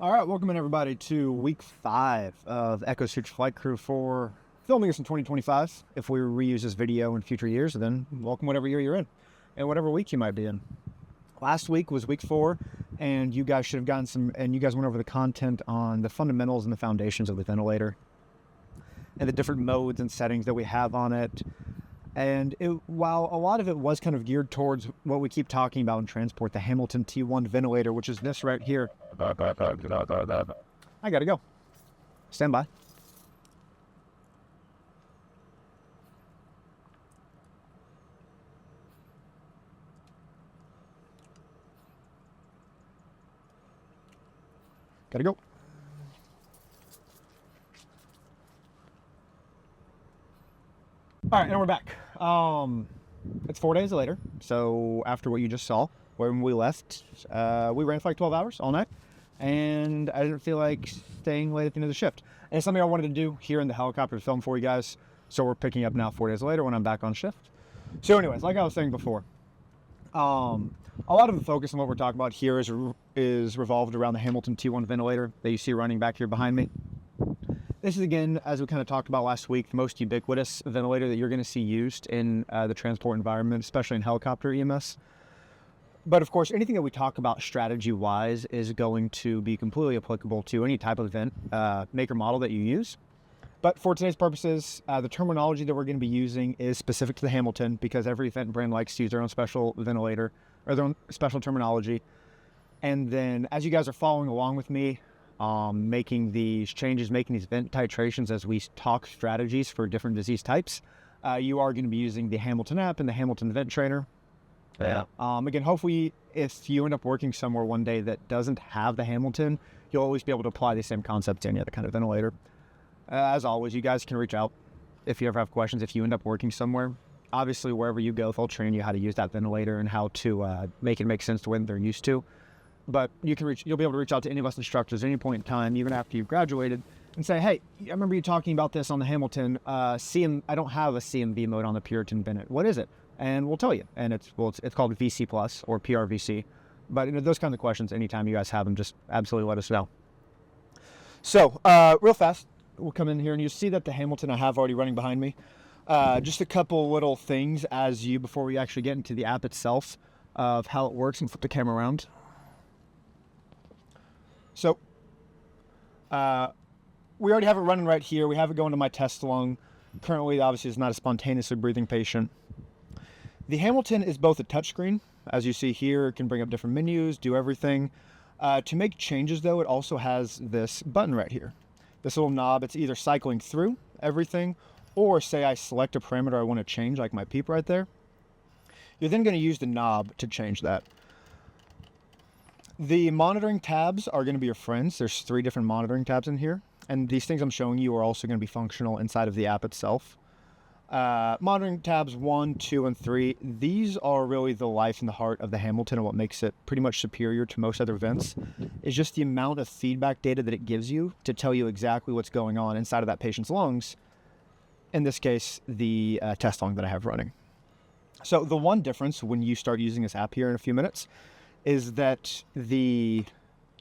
All right, welcome in everybody to week 5 of EchoSearch Flight Crew for filming this in 2025. If we reuse this video in future years, then welcome whatever year you're in and whatever week you might be in. Last week was week 4, and you guys should have gotten you guys went over the content on the fundamentals and the foundations of the ventilator and the different modes and settings that we have on it. And while a lot of it was kind of geared towards what we keep talking about in transport, the Hamilton T1 ventilator, which is this right here. I gotta go. Stand by. Gotta go. All right, and we're back. It's 4 days later. So after what you just saw, when we left, we ran for like 12 hours all night, and I didn't feel like staying late at the end of the shift. And it's something I wanted to do here in the helicopter to film for you guys. So we're picking up now 4 days later when I'm back on shift. So anyways, like I was saying before, a lot of the focus on what we're talking about here is revolved around the Hamilton T1 ventilator that you see running back here behind me. This is, again, as we kind of talked about last week, the most ubiquitous ventilator that you're going to see used in the transport environment, especially in helicopter EMS. But of course, anything that we talk about strategy-wise is going to be completely applicable to any type of vent, make or model that you use. But for today's purposes, the terminology that we're going to be using is specific to the Hamilton, because every vent brand likes to use their own special ventilator or their own special terminology. And then as you guys are following along with me, making these changes, making these vent titrations as we talk strategies for different disease types, you are going to be using the Hamilton app and the Hamilton Vent Trainer. Yeah. Again, hopefully, if you end up working somewhere one day that doesn't have the Hamilton, you'll always be able to apply the same concept to any other kind of ventilator. As always, you guys can reach out if you ever have questions. If you end up working somewhere, obviously, wherever you go, they'll train you how to use that ventilator and how to make it make sense to what they're used to. But you'll be able to reach out to any of us instructors at any point in time, even after you've graduated, and say, hey, I remember you talking about this on the Hamilton. I don't have a CMV mode on the Puritan Bennett. What is it? And we'll tell you. And it's called VC Plus or PRVC. But those kinds of questions, anytime you guys have them, just absolutely let us know. So real fast, we'll come in here and you see that the Hamilton I have already running behind me. Just a couple little things before we actually get into the app itself of how it works, and flip the camera around. So, we already have it running right here. We have it going to my test lung. Currently, obviously, it's not a spontaneously breathing patient. The Hamilton is both a touchscreen, as you see here. It can bring up different menus, do everything. To make changes, though, it also has this button right here. This little knob, it's either cycling through everything, or say I select a parameter I want to change, like my PEEP right there. You're then going to use the knob to change that. The monitoring tabs are going to be your friends. There's 3 different monitoring tabs in here. And these things I'm showing you are also going to be functional inside of the app itself. Monitoring tabs 1, 2, and 3. These are really the life and the heart of the Hamilton, and what makes it pretty much superior to most other vents is just the amount of feedback data that it gives you to tell you exactly what's going on inside of that patient's lungs. In this case, the test lung that I have running. So the one difference when you start using this app here in a few minutes is that you're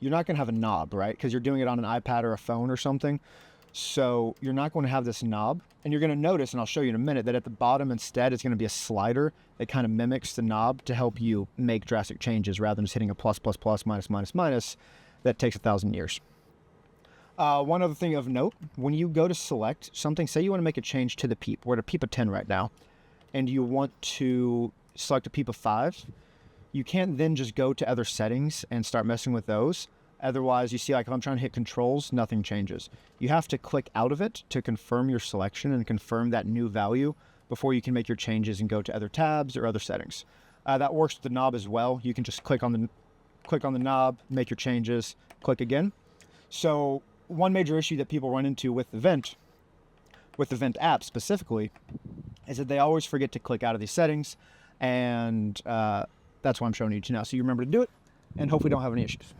not going to have a knob, right? Because you're doing it on an iPad or a phone or something. So you're not going to have this knob. And you're going to notice, and I'll show you in a minute, that at the bottom instead it's going to be a slider that kind of mimics the knob to help you make drastic changes rather than just hitting a plus, plus, plus, minus, minus, minus. That takes 1,000 years. One other thing of note, when you go to select something, say you want to make a change to the PEEP. We're at a PEEP of 10 right now. And you want to select a PEEP of 5. You can't then just go to other settings and start messing with those. Otherwise, you see, like if I'm trying to hit controls, nothing changes. You have to click out of it to confirm your selection and confirm that new value before you can make your changes and go to other tabs or other settings. That works with the knob as well. You can just click on the knob, make your changes, click again. So one major issue that people run into with the Vent app specifically, is that they always forget to click out of these settings, and that's why I'm showing you now. So you remember to do it, and hopefully don't have any issues.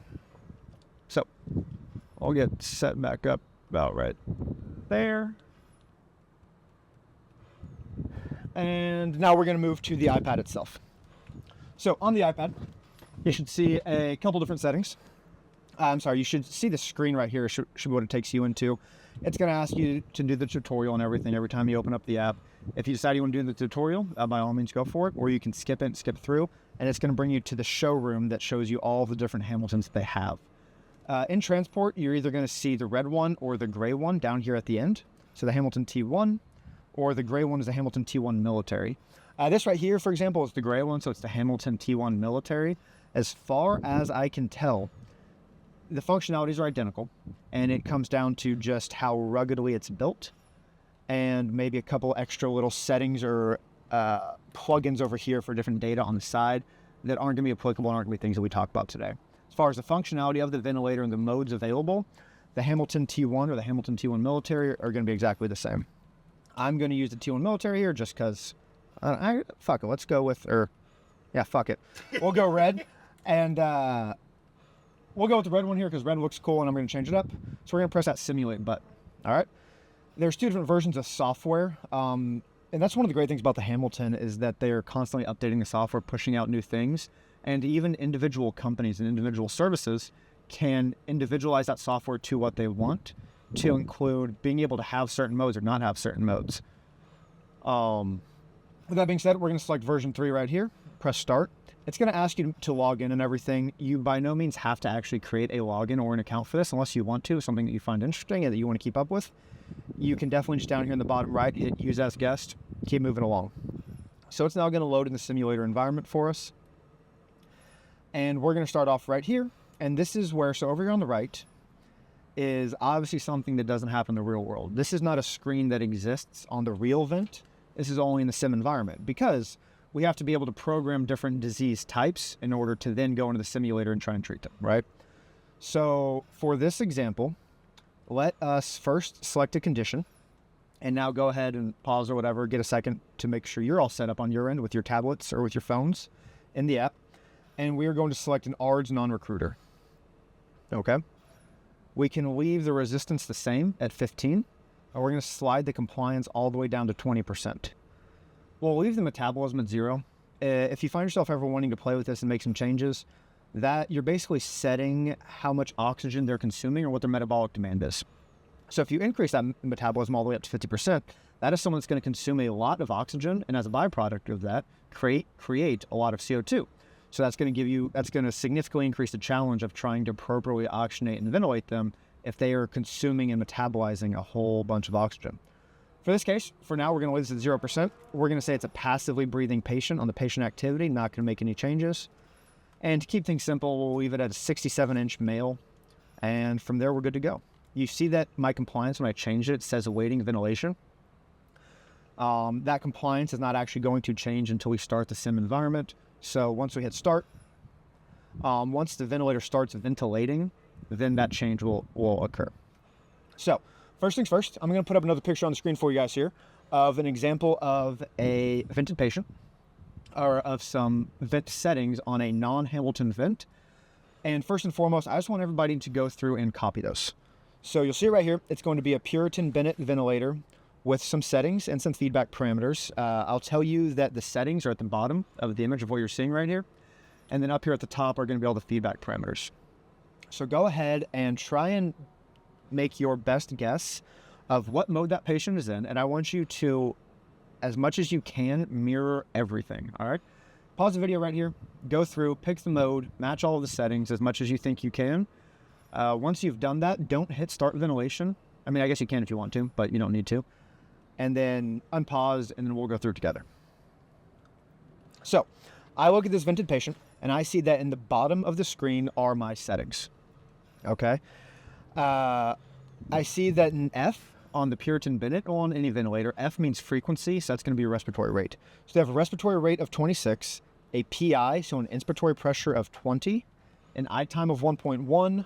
So I'll get set back up about right there. And now we're going to move to the iPad itself. So on the iPad, you should see a couple different settings. I'm sorry, you should see the screen right here, should be what it takes you into. It's going to ask you to do the tutorial and everything every time you open up the app. If you decide you want to do the tutorial, by all means go for it, or you can skip it and skip through, and it's going to bring you to the showroom that shows you all the different Hamiltons they have. In transport, you're either going to see the red one or the gray one down here at the end. So the Hamilton T1, or the gray one is the Hamilton T1 Military. This right here, for example, is the gray one, so it's the Hamilton T1 Military. As far as I can tell, the functionalities are identical, and it comes down to just how ruggedly it's built, and maybe a couple extra little settings or plugins over here for different data on the side that aren't going to be applicable and aren't going to be things that we talk about today. As far as the functionality of the ventilator and the modes available, the Hamilton T1 or the Hamilton T1 Military are going to be exactly the same. I'm going to use the T1 Military here just because, fuck it, let's go with, fuck it. We'll go red, and we'll go with the red one here because red looks cool, and I'm going to change it up. So we're going to press that simulate button. All right. There's two different versions of software, and that's one of the great things about the Hamilton is that they're constantly updating the software, pushing out new things, and even individual companies and individual services can individualize that software to what they want, to include being able to have certain modes or not have certain modes. With that being said, we're going to select version 3 right here, press start. It's going to ask you to log in and everything. You by no means have to actually create a login or an account for this unless you want to, something that you find interesting and that you want to keep up with. You can definitely just down here in the bottom right, hit use as guest, keep moving along. So it's now going to load in the simulator environment for us. And we're going to start off right here. And this is where, so over here on the right is obviously something that doesn't happen in the real world. This is not a screen that exists on the real vent. This is only in the sim environment because we have to be able to program different disease types in order to then go into the simulator and try and treat them, right? So for this example, let us first select a condition and now go ahead and pause or whatever, get a second to make sure you're all set up on your end with your tablets or with your phones in the app. And we are going to select an ARDS non-recruiter. Okay. We can leave the resistance the same at 15, and we're going to slide the compliance all the way down to 20%. We'll leave the metabolism at 0. If you find yourself ever wanting to play with this and make some changes, that you're basically setting how much oxygen they're consuming or what their metabolic demand is. So if you increase that metabolism all the way up to 50%, that is someone that's going to consume a lot of oxygen, and as a byproduct of that, create a lot of CO2. So that's going to significantly increase the challenge of trying to appropriately oxygenate and ventilate them if they are consuming and metabolizing a whole bunch of oxygen. For this case, for now, we're going to leave this at 0%. We're going to say it's a passively breathing patient on the patient activity, not going to make any changes. And to keep things simple, we'll leave it at a 67-inch male. And from there, we're good to go. You see that my compliance, when I change it, it says awaiting ventilation. That compliance is not actually going to change until we start the sim environment. So once we hit start, once the ventilator starts ventilating, then that change will occur. So first things first, I'm going to put up another picture on the screen for you guys here of an example of a vented patient or of some vent settings on a non-Hamilton vent. And first and foremost, I just want everybody to go through and copy those. So you'll see it right here. It's going to be a Puritan Bennett ventilator with some settings and some feedback parameters. I'll tell you that the settings are at the bottom of the image of what you're seeing right here. And then up here at the top are going to be all the feedback parameters. So go ahead and try and make your best guess of what mode that patient is in. And I want you to, as much as you can, mirror everything, all right? Pause the video right here, go through, pick the mode, match all of the settings as much as you think you can. Once you've done that, don't hit start ventilation. I mean, I guess you can if you want to, but you don't need to. And then unpause, and then we'll go through together. So I look at this vented patient, and I see that in the bottom of the screen are my settings. Okay. I see that in F on the Puritan Bennett on any ventilator, F means frequency, so that's going to be your respiratory rate. So they have a respiratory rate of 26, a PI, so an inspiratory pressure of 20, an I time of 1.1,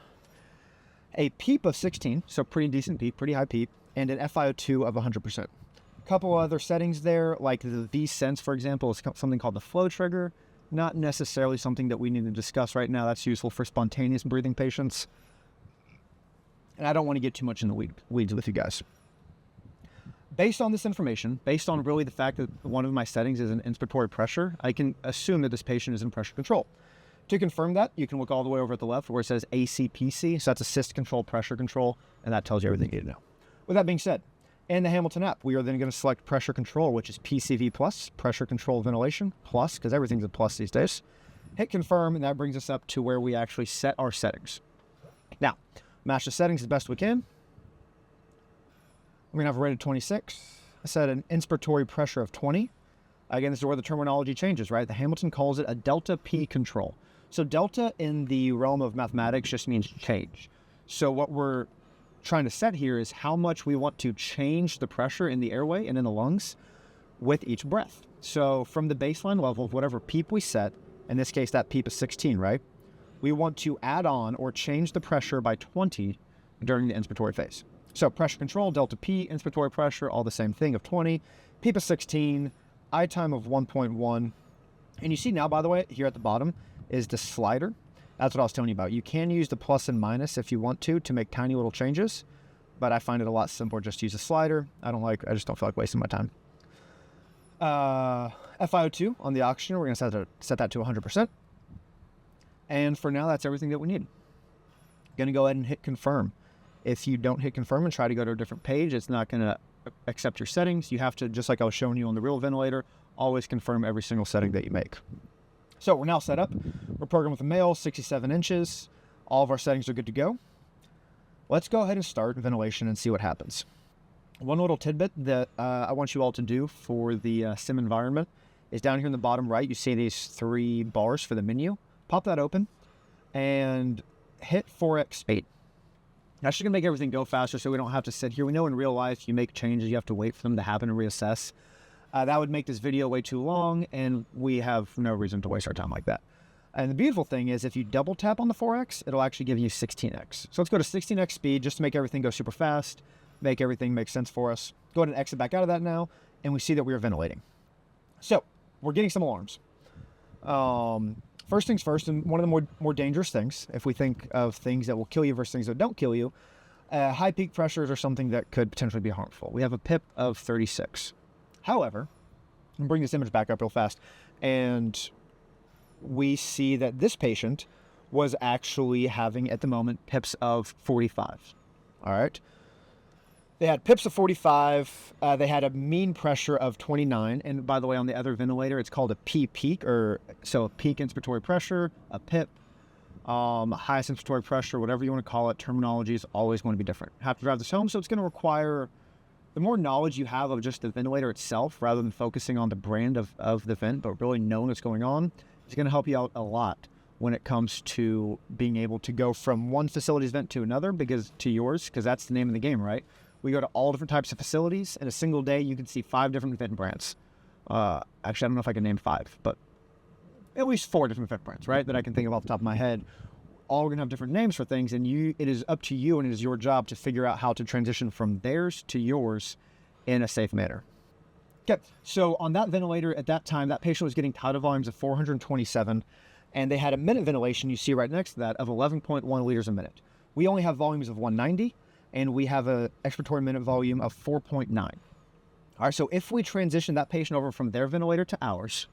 a PEEP of 16, so pretty decent PEEP, pretty high PEEP, and an FiO2 of 100%. A couple other settings there, like the V-Sense, for example, is something called the flow trigger. Not necessarily something that we need to discuss right now. That's useful for spontaneous breathing patients. And I don't want to get too much in the weeds with you guys. Based on this information, based on really the fact that one of my settings is an inspiratory pressure, I can assume that this patient is in pressure control. To confirm that, you can look all the way over at the left where it says ACPC. So that's assist control, pressure control, and that tells you everything you need to know. With that being said, in the Hamilton app, we are then going to select pressure control, which is PCV plus, pressure control ventilation plus, because everything's a plus these days. Hit confirm, and that brings us up to where we actually set our settings. Now, match the settings as best we can. We're going to have a rated 26. I set an inspiratory pressure of 20. Again, this is where the terminology changes, right? The Hamilton calls it a delta P control. So delta in the realm of mathematics just means change. So what we're trying to set here is how much we want to change the pressure in the airway and in the lungs with each breath. So from the baseline level of whatever PEEP we set, in this case, that PEEP is 16, right? We want to add on or change the pressure by 20 during the inspiratory phase. So pressure control, delta P, inspiratory pressure, all the same thing of 20, PEEP is 16, I time of 1.1. And you see now, by the way, here at the bottom is the slider. That's what I was telling you about. You can use the plus and minus if you want to make tiny little changes, but I find it a lot simpler just to use a slider. I just don't feel like wasting my time. FiO2 on the oxygen, we're going to set that to 100%. And for now, that's everything that we need. Going to go ahead and hit confirm. If you don't hit confirm and try to go to a different page, it's not going to accept your settings. You have to, just like I was showing you on the real ventilator, always confirm every single setting that you make. So we're now set up. We're programmed with a male, 67 inches. All of our settings are good to go. Let's go ahead and start ventilation and see what happens. One little tidbit that I want you all to do for the sim environment is down here in the bottom right, you see these 3 bars for the menu. Pop that open and hit 4x speed. That's just going to make everything go faster so we don't have to sit here. We know in real life you make changes, you have to wait for them to happen and reassess. That would make this video way too long, and we have no reason to waste our time like that. And the beautiful thing is if you double tap on the 4x, it'll actually give you 16x. So let's go to 16x speed just to make everything go super fast, make everything make sense for us. Go ahead and exit back out of that now, and we see that we are ventilating. So we're getting some alarms. First things first, and one of the more dangerous things, if we think of things that will kill you versus things that don't kill you, high peak pressures are something that could potentially be harmful. We have a PIP of 36. However, I'm bring this image back up real fast, and we see that this patient was actually having, at the moment, PIPs of 45. All right. They had PIPs of 45. They had a mean pressure of 29. And by the way, on the other ventilator, it's called a P peak, so a peak inspiratory pressure, a PIP, highest inspiratory pressure, whatever you want to call it. Terminology is always going to be different. Have to drive this home, so it's going to require the more knowledge you have of just the ventilator itself, rather than focusing on the brand of the vent, but really knowing what's going on, is going to help you out a lot when it comes to being able to go from one facility's vent to another, because that's the name of the game, right? We go to all different types of facilities. In a single day, you can see 5 different vent brands. Actually, I don't know if I can name 5, but at least 4 different vent brands, right, that I can think of off the top of my head. All are going to have different names for things, and it is up to you, and it is your job to figure out how to transition from theirs to yours in a safe manner. Okay, so on that ventilator at that time, that patient was getting tidal volumes of 427, and they had a minute ventilation, you see right next to that, of 11.1 liters a minute. We only have volumes of 190, and we have an expiratory minute volume of 4.9. All right, so if we transition that patient over from their ventilator to ours,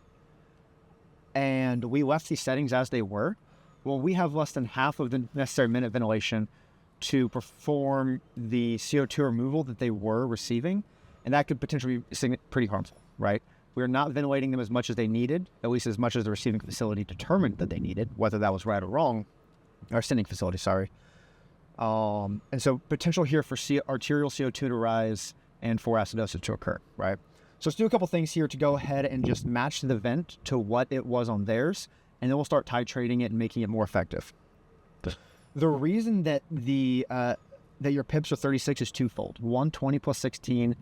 and we left these settings as they were, well, we have less than half of the necessary minute ventilation to perform the CO2 removal that they were receiving, and that could potentially be pretty harmful, right? We're not ventilating them as much as they needed, at least as much as the receiving facility determined that they needed, whether that was right or wrong, or sending facility, sorry. And so potential here for arterial CO2 to rise and for acidosis to occur, right? So let's do a couple things here to go ahead and just match the vent to what it was on theirs, and then we'll start titrating it and making it more effective. The reason that that your PIPs are 36 is twofold. 120 plus 16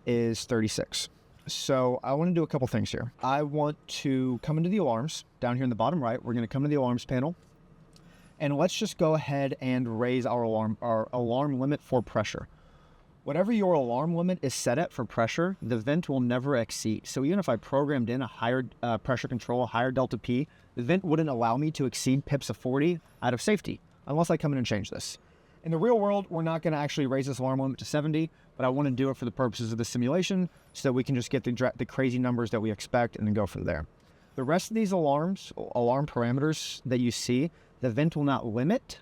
is 36. So I want to do a couple things here. I want to come into the alarms down here in the bottom right. We're going to come to the alarms panel, and let's just go ahead and raise our alarm limit for pressure. Whatever your alarm limit is set at for pressure, the vent will never exceed. So even if I programmed in a higher pressure control, a higher delta P, the vent wouldn't allow me to exceed PIPs of 40 out of safety, unless I come in and change this. In the real world, we're not going to actually raise this alarm limit to 70, but I want to do it for the purposes of the simulation so that we can just get the crazy numbers that we expect and then go from there. The rest of these alarm parameters that you see, the vent will not limit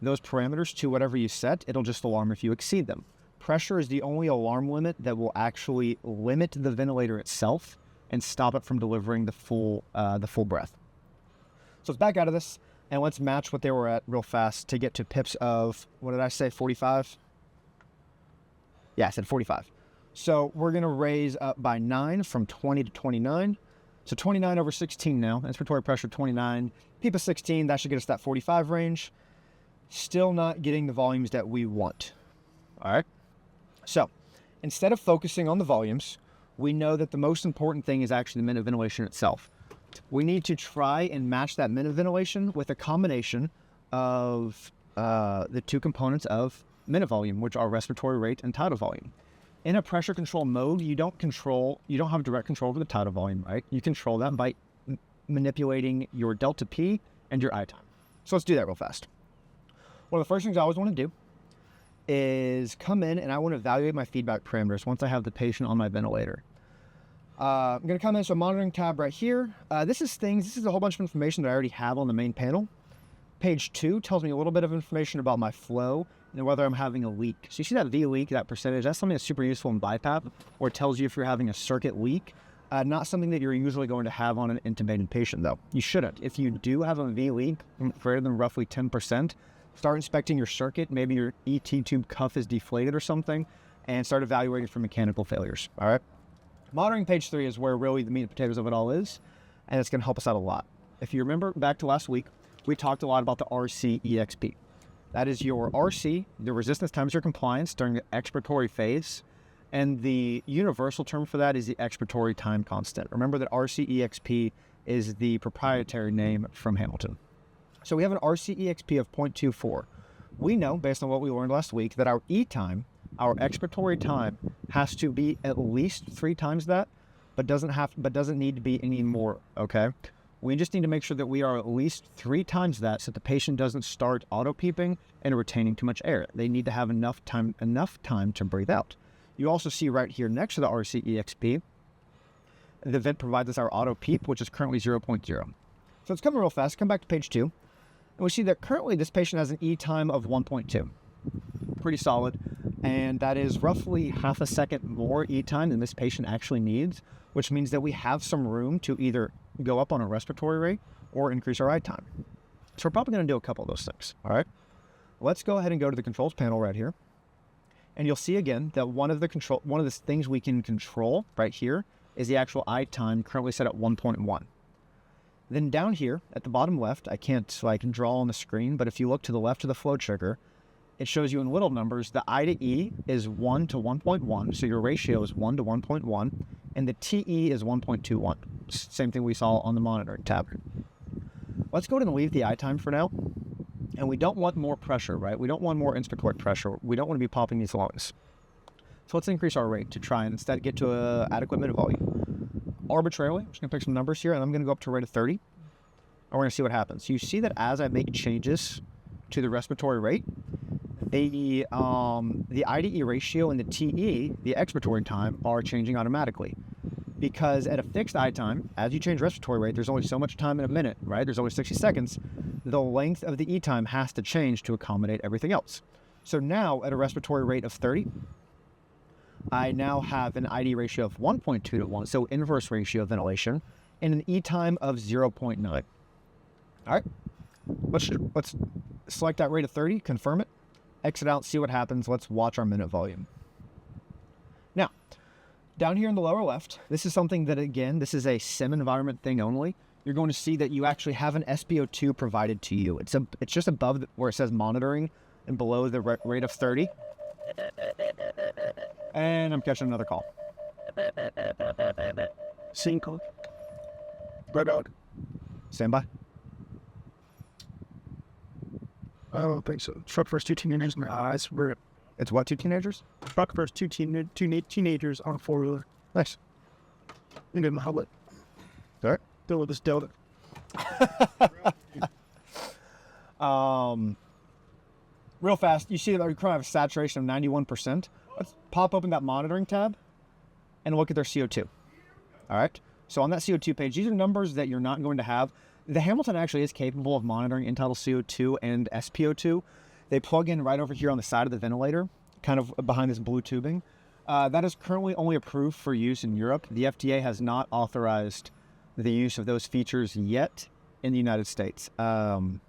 those parameters to whatever you set. It'll just alarm if you exceed them. Pressure is the only alarm limit that will actually limit the ventilator itself and stop it from delivering the full breath. So let's back out of this and let's match what they were at real fast to get to pips of, what did I say, 45? Yeah, I said 45. So we're going to raise up by 9 from 20 to 29. So 29 over 16 now. Inspiratory pressure 29. PEEP of 16, that should get us that 45 range. Still not getting the volumes that we want. All right. So instead of focusing on the volumes, we know that the most important thing is actually the minute ventilation itself. We need to try and match that minute ventilation with a combination of the two components of minute volume, which are respiratory rate and tidal volume. In a pressure control mode, you don't have direct control over the tidal volume, right? You control that by manipulating your delta P and your I time. So let's do that real fast. One of the first things I always want to do is come in and I want to evaluate my feedback parameters once I have the patient on my ventilator. I'm going to come into a monitoring tab right here. This is a whole bunch of information that I already have on the main panel. Page 2 tells me a little bit of information about my flow and whether I'm having a leak. So you see that V leak, that percentage, that's something that's super useful in BiPAP, or it tells you if you're having a circuit leak. Not something that you're usually going to have on an intubated patient though. You shouldn't. If you do have a V leak greater than roughly 10%, start inspecting your circuit. Maybe your ET tube cuff is deflated or something, and start evaluating for mechanical failures, all right? Monitoring page 3 is where really the meat and potatoes of it all is, and it's going to help us out a lot. If you remember back to last week, we talked a lot about the RC-EXP. That is your RC, the resistance times your compliance during the expiratory phase, and the universal term for that is the expiratory time constant. Remember that RC-EXP is the proprietary name from Hamilton. So we have an RC-EXP of 0.24. We know, based on what we learned last week, that our E time, our expiratory time, has to be at least 3 times that, but doesn't need to be any more, okay? We just need to make sure that we are at least 3 times that so the patient doesn't start auto-peeping and retaining too much air. They need to have enough time to breathe out. You also see right here next to the RC-EXP, the vent provides us our auto-peep, which is currently 0.0. So it's coming real fast. Come back to page 2. And we see that currently this patient has an E time of 1.2. Pretty solid. And that is roughly half a second more E time than this patient actually needs, which means that we have some room to either go up on a respiratory rate or increase our I time. So we're probably going to do a couple of those things, all right? Let's go ahead and go to the controls panel right here. And you'll see again that one of the things we can control right here is the actual I time, currently set at 1.1. Then down here at the bottom left, I can't draw on the screen, but if you look to the left of the flow trigger, it shows you in little numbers, the I to E is 1 to 1.1, so your ratio is 1 to 1.1, and the TE is 1.21. Same thing we saw on the monitoring tab. Let's go ahead and leave the I time for now, and we don't want more pressure, right? We don't want more inspiratory pressure. We don't want to be popping these lungs. So let's increase our rate to try and instead get to an adequate minute volume. Arbitrarily, I'm just going to pick some numbers here, and I'm going to go up to a rate of 30, and we're going to see what happens. You see that as I make changes to the respiratory rate, the IDE ratio and the TE, the expiratory time, are changing automatically. Because at a fixed I time, as you change respiratory rate, there's only so much time in a minute, right? There's only 60 seconds. The length of the E time has to change to accommodate everything else. So now, at a respiratory rate of 30, I now have an ID ratio of 1.2 to 1, so inverse ratio of ventilation, and an E time of 0.9. All right, let's select that rate of 30, confirm it, exit out, see what happens. Let's watch our minute volume. Now, down here in the lower left, this is something that, again, this is a sim environment thing only. You're going to see that you actually have an SpO2 provided to you. It's just above where it says monitoring and below the rate of 30. And I'm catching another call. Single. Right out. Stand by. I don't think so. Truck first 2 teenagers in my eyes. It's what, 2 teenagers? Truck first 2 teenagers on a 4-wheeler. Nice. You get my helmet. All right. Deal with this Delta. Real fast, you see that we currently have a saturation of 91%. Let's pop open that monitoring tab and look at their CO2. All right. So on that CO2 page, these are numbers that you're not going to have. The Hamilton actually is capable of monitoring end-tidal CO2 and SpO2. They plug in right over here on the side of the ventilator, kind of behind this blue tubing. That is currently only approved for use in Europe. The FDA has not authorized the use of those features yet in the United States. When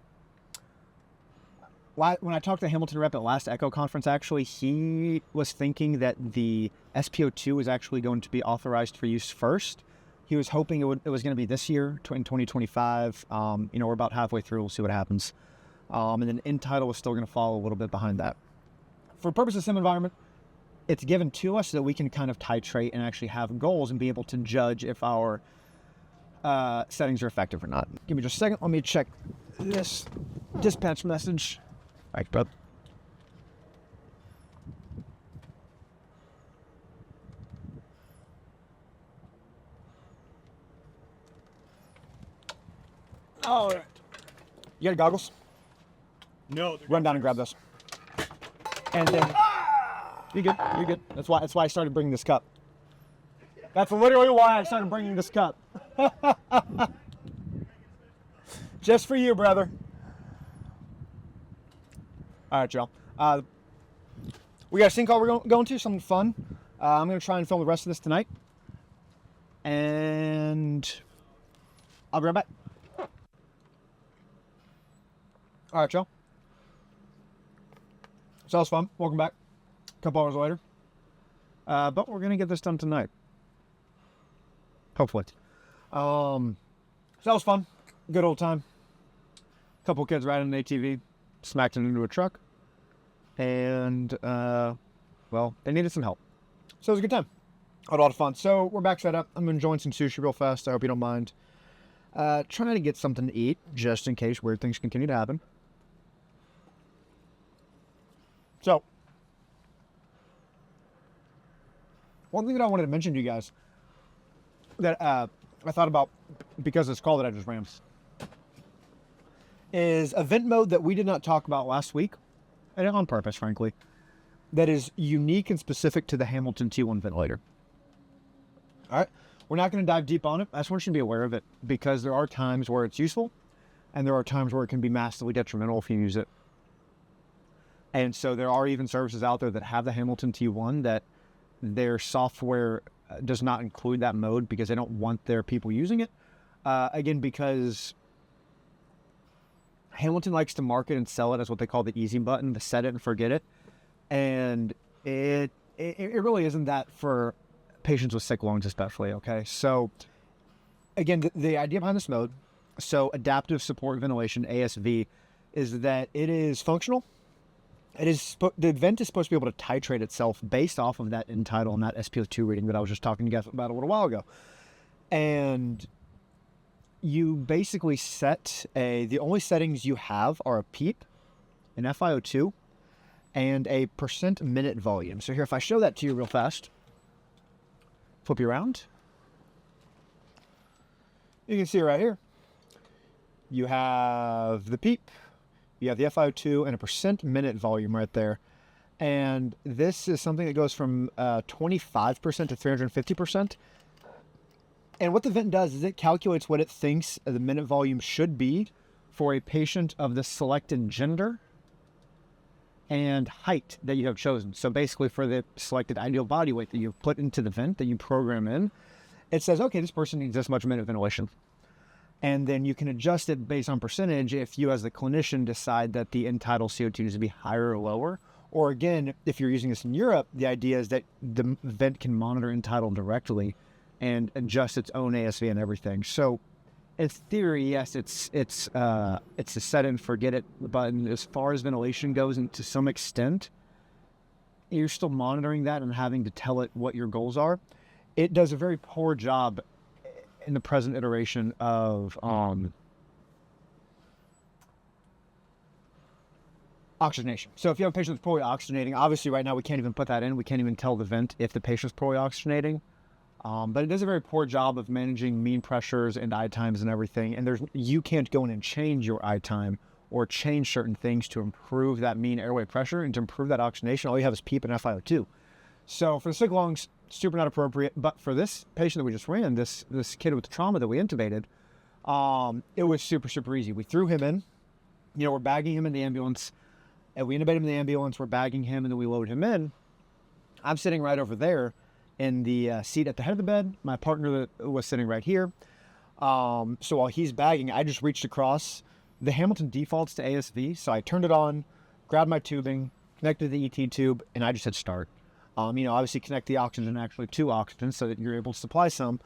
I talked to the Hamilton rep at last Echo conference, actually, he was thinking that the SpO2 was actually going to be authorized for use first. He was hoping it was going to be this year, in 2025. We're about halfway through. We'll see what happens. And then end-tidal was still going to follow a little bit behind that. For purposes of sim environment, it's given to us so that we can kind of titrate and actually have goals and be able to judge if our settings are effective or not. Give me just a second. Let me check this dispatch message. Thanks, bud. All right. You got goggles? No. Run down and grab those. And then you're good. You're good. That's why I started bringing this cup. That's literally why I started bringing this cup. Just for you, brother. All right, y'all. We got a scene call we're going to, something fun. I'm going to try and film the rest of this tonight. And I'll be right back. All right, y'all. So that was fun. Welcome back. A couple hours later. But we're going to get this done tonight. Hopefully. So that was fun. Good old time. Couple kids riding an ATV. Smacked it into a truck. And, they needed some help. So it was a good time. Had a lot of fun. So we're back set up. I'm enjoying some sushi real fast. I hope you don't mind. Trying to get something to eat just in case weird things continue to happen. So, one thing that I wanted to mention to you guys that I thought about because of this call that I just ran is a vent mode that we did not talk about last week, and on purpose, frankly, that is unique and specific to the Hamilton T1 ventilator. All right, we're not going to dive deep on it. I just want you to be aware of it because there are times where it's useful, and there are times where it can be massively detrimental if you use it. And so there are even services out there that have the Hamilton T1 that their software does not include that mode because they don't want their people using it. Again, because Hamilton likes to market and sell it as what they call the easy button, the set it and forget it. And it really isn't that for patients with sick lungs especially, okay? So again, the idea behind this mode, so adaptive support ventilation, ASV, is that it is functional. The vent is supposed to be able to titrate itself based off of that end-tidal and that SpO2 reading that I was just talking to you guys about a little while ago. And you basically set the only settings you have are a PEEP, an FiO2, and a percent minute volume. So here, if I show that to you real fast, flip you around, you can see right here, you have the PEEP, you have the FiO2 and a percent minute volume right there. And this is something that goes from 25% to 350%. And what the vent does is it calculates what it thinks the minute volume should be for a patient of the selected gender and height that you have chosen. So basically for the selected ideal body weight that you've put into the vent that you program in, it says, okay, this person needs this much minute ventilation. And then you can adjust it based on percentage if you as the clinician decide that the end-tidal CO2 needs to be higher or lower. Or again, if you're using this in Europe, the idea is that the vent can monitor end-tidal directly and adjust its own ASV and everything. So in theory, yes, it's a set and forget it button. As far as ventilation goes, and to some extent, you're still monitoring that and having to tell it what your goals are. It does a very poor job in the present iteration of oxygenation. So if you have a patient that's poorly oxygenating, obviously right now we can't even put that in. We can't even tell the vent if the patient's poorly oxygenating. But it does a very poor job of managing mean pressures and I times and everything. And you can't go in and change your I time or change certain things to improve that mean airway pressure and to improve that oxygenation. All you have is PEEP and FiO2. So for the sick lungs, super not appropriate. But for this patient that we just ran, this kid with the trauma that we intubated, it was super, super easy. We threw him in. We're bagging him in the ambulance. And we intubate him in the ambulance. We're bagging him, and then we load him in. I'm sitting right over there in the seat at the head of the bed. My partner was sitting right here. So while he's bagging, I just reached across. The Hamilton defaults to ASV, so I turned it on, grabbed my tubing, connected the ET tube, and I just hit start. Obviously connect the oxygen actually to oxygen so that you're able to supply some.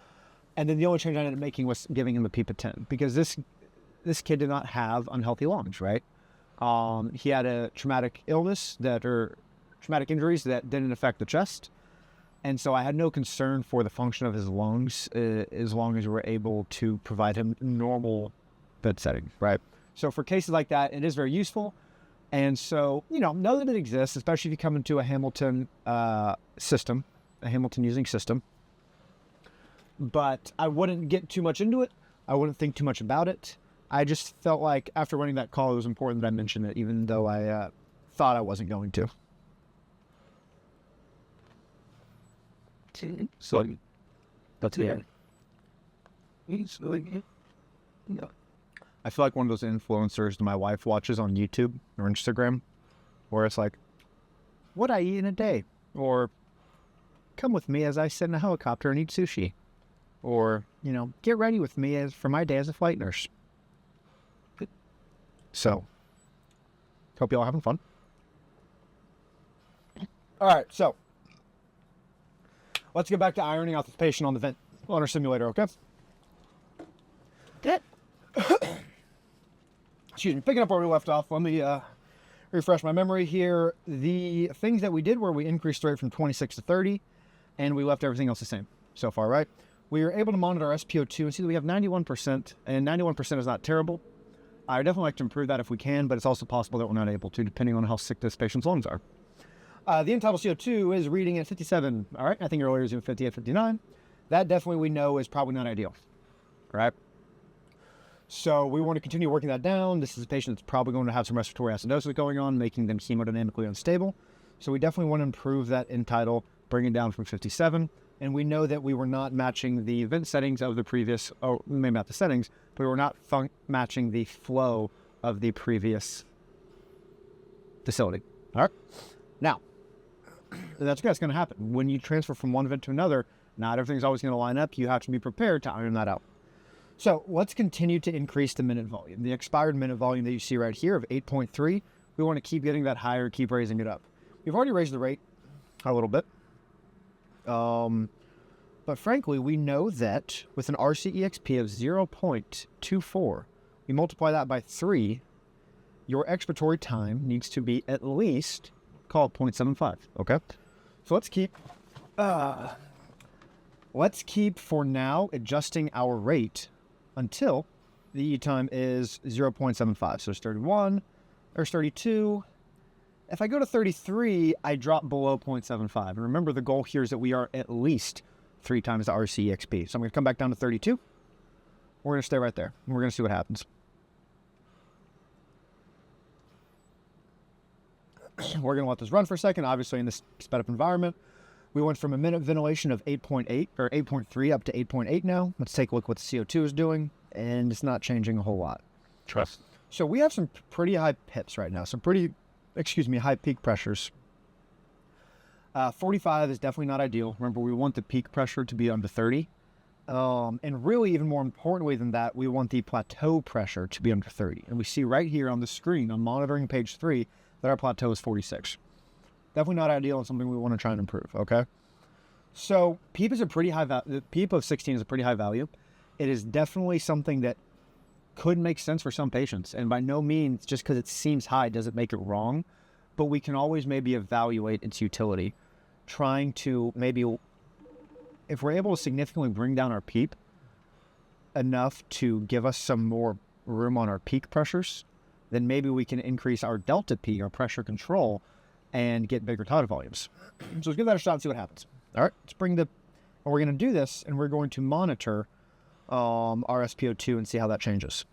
And then the only change I ended up making was giving him a PEEP at 10, because this kid did not have unhealthy lungs, right? He had a traumatic illness or traumatic injuries that didn't affect the chest. And so I had no concern for the function of his lungs as long as we were able to provide him normal bed setting, right? So for cases like that, it is very useful. And so, know that it exists, especially if you come into a Hamilton system, a Hamilton using system. But I wouldn't get too much into it. I wouldn't think too much about it. I just felt like after running that call, it was important that I mention it, even though I thought I wasn't going to. So, that's it. I feel like one of those influencers that my wife watches on YouTube or Instagram, where it's like, what I eat in a day, or come with me as I sit in a helicopter and eat sushi, or, get ready with me for my day as a flight nurse. So, hope you all having fun. All right, so let's get back to ironing out this patient on the vent on our simulator, okay? Excuse me, picking up where we left off, let me refresh my memory here. The things that we did were we increased the rate from 26 to 30, and we left everything else the same so far, right? We were able to monitor our SpO2 and see that we have 91%, and 91% is not terrible. I would definitely like to improve that if we can, but it's also possible that we're not able to, depending on how sick this patient's lungs are. The end-tidal CO2 is reading at 57. All right, I think earlier it was 58, 59. That definitely we know is probably not ideal, right? So we want to continue working that down. This is a patient that's probably going to have some respiratory acidosis going on, making them hemodynamically unstable. So we definitely want to improve that end-tidal, bring it down from 57. And we know that we were not matching the vent settings of the previous, or maybe not the settings, but we were not matching the flow of the previous facility. All right. Now, that's going to happen. When you transfer from one vent to another, not everything's always going to line up. You have to be prepared to iron that out. So let's continue to increase the minute volume. The expired minute volume that you see right here of 8.3, we want to keep getting that higher, keep raising it up. We've already raised the rate a little bit. But frankly, we know that with an RCEXP of 0.24, we multiply that by 3, your expiratory time needs to be at least, call it 0.75, okay? So let's keep for now adjusting our rate until the E time is 0.75. So it's 31, there's 32. If I go to 33, I drop below 0.75. And remember, the goal here is that we are at least 3 times the RCEXP. So I'm going to come back down to 32. We're going to stay right there. And we're going to see what happens. We're going to let this run for a second. Obviously, in this sped up environment, we went from a minute ventilation of 8.8 or 8.3 up to 8.8 now. Let's take a look what the CO2 is doing. And it's not changing a whole lot. Trust. So we have some pretty high pips right now. High peak pressures. 45 is definitely not ideal. Remember, we want the peak pressure to be under 30. And really, even more importantly than that, we want the plateau pressure to be under 30. And we see right here on the screen, on monitoring page 3, that our plateau is 46. Definitely not ideal and something we want to try and improve, okay? So PEEP is a pretty high value. The PEEP of 16 is a pretty high value. It is definitely something that could make sense for some patients. And by no means, just because it seems high doesn't make it wrong. But we can always maybe evaluate its utility. Trying to maybe, if we're able to significantly bring down our PEEP enough to give us some more room on our peak pressures, then maybe we can increase our delta P, our pressure control, and get bigger tidal volumes. So let's give that a shot and see what happens. All right, and we're going to do this, and we're going to monitor our SpO2 and see how that changes.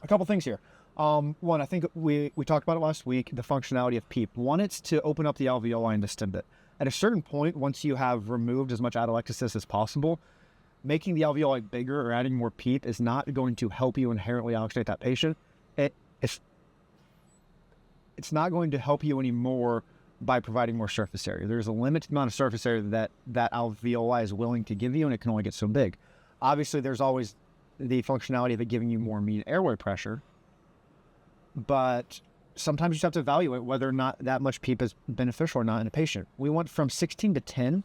A couple things here. One, I think we talked about it last week, the functionality of PEEP. One, it's to open up the alveoli and distend it. At a certain point, once you have removed as much atelectasis as possible, making the alveoli bigger or adding more PEEP is not going to help you inherently oxygenate that patient. It's not going to help you anymore by providing more surface area. There's a limited amount of surface area that alveoli is willing to give you, and it can only get so big. Obviously, there's always the functionality of it giving you more mean airway pressure, but sometimes you just have to evaluate whether or not that much PEEP is beneficial or not in a patient. We went from 16 to 10,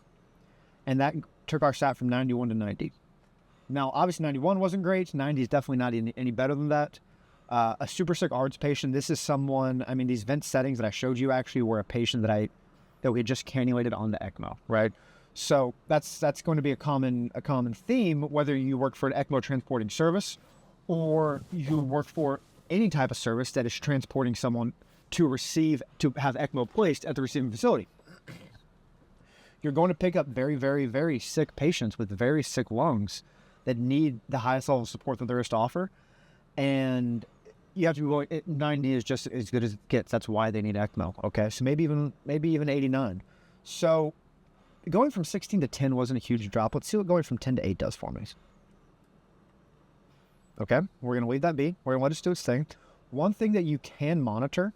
and that took our stat from 91 to 90. Now, obviously 91 wasn't great. 90 is definitely not any better than that. A super sick ARDS patient, this is someone, I mean, these vent settings that I showed you actually were a patient that we had just cannulated onto ECMO, right? So that's going to be a common theme, whether you work for an ECMO transporting service or you work for any type of service that is transporting someone to have ECMO placed at the receiving facility. You're going to pick up very, very, very sick patients with very sick lungs that need the highest level of support that there is to offer. And you have to be willing, 90 is just as good as it gets. That's why they need ECMO. Okay. So maybe even 89. So going from 16 to 10 wasn't a huge drop. Let's see what going from 10 to 8 does for me. Okay. We're going to leave that be. We're going to let it do its thing. One thing that you can monitor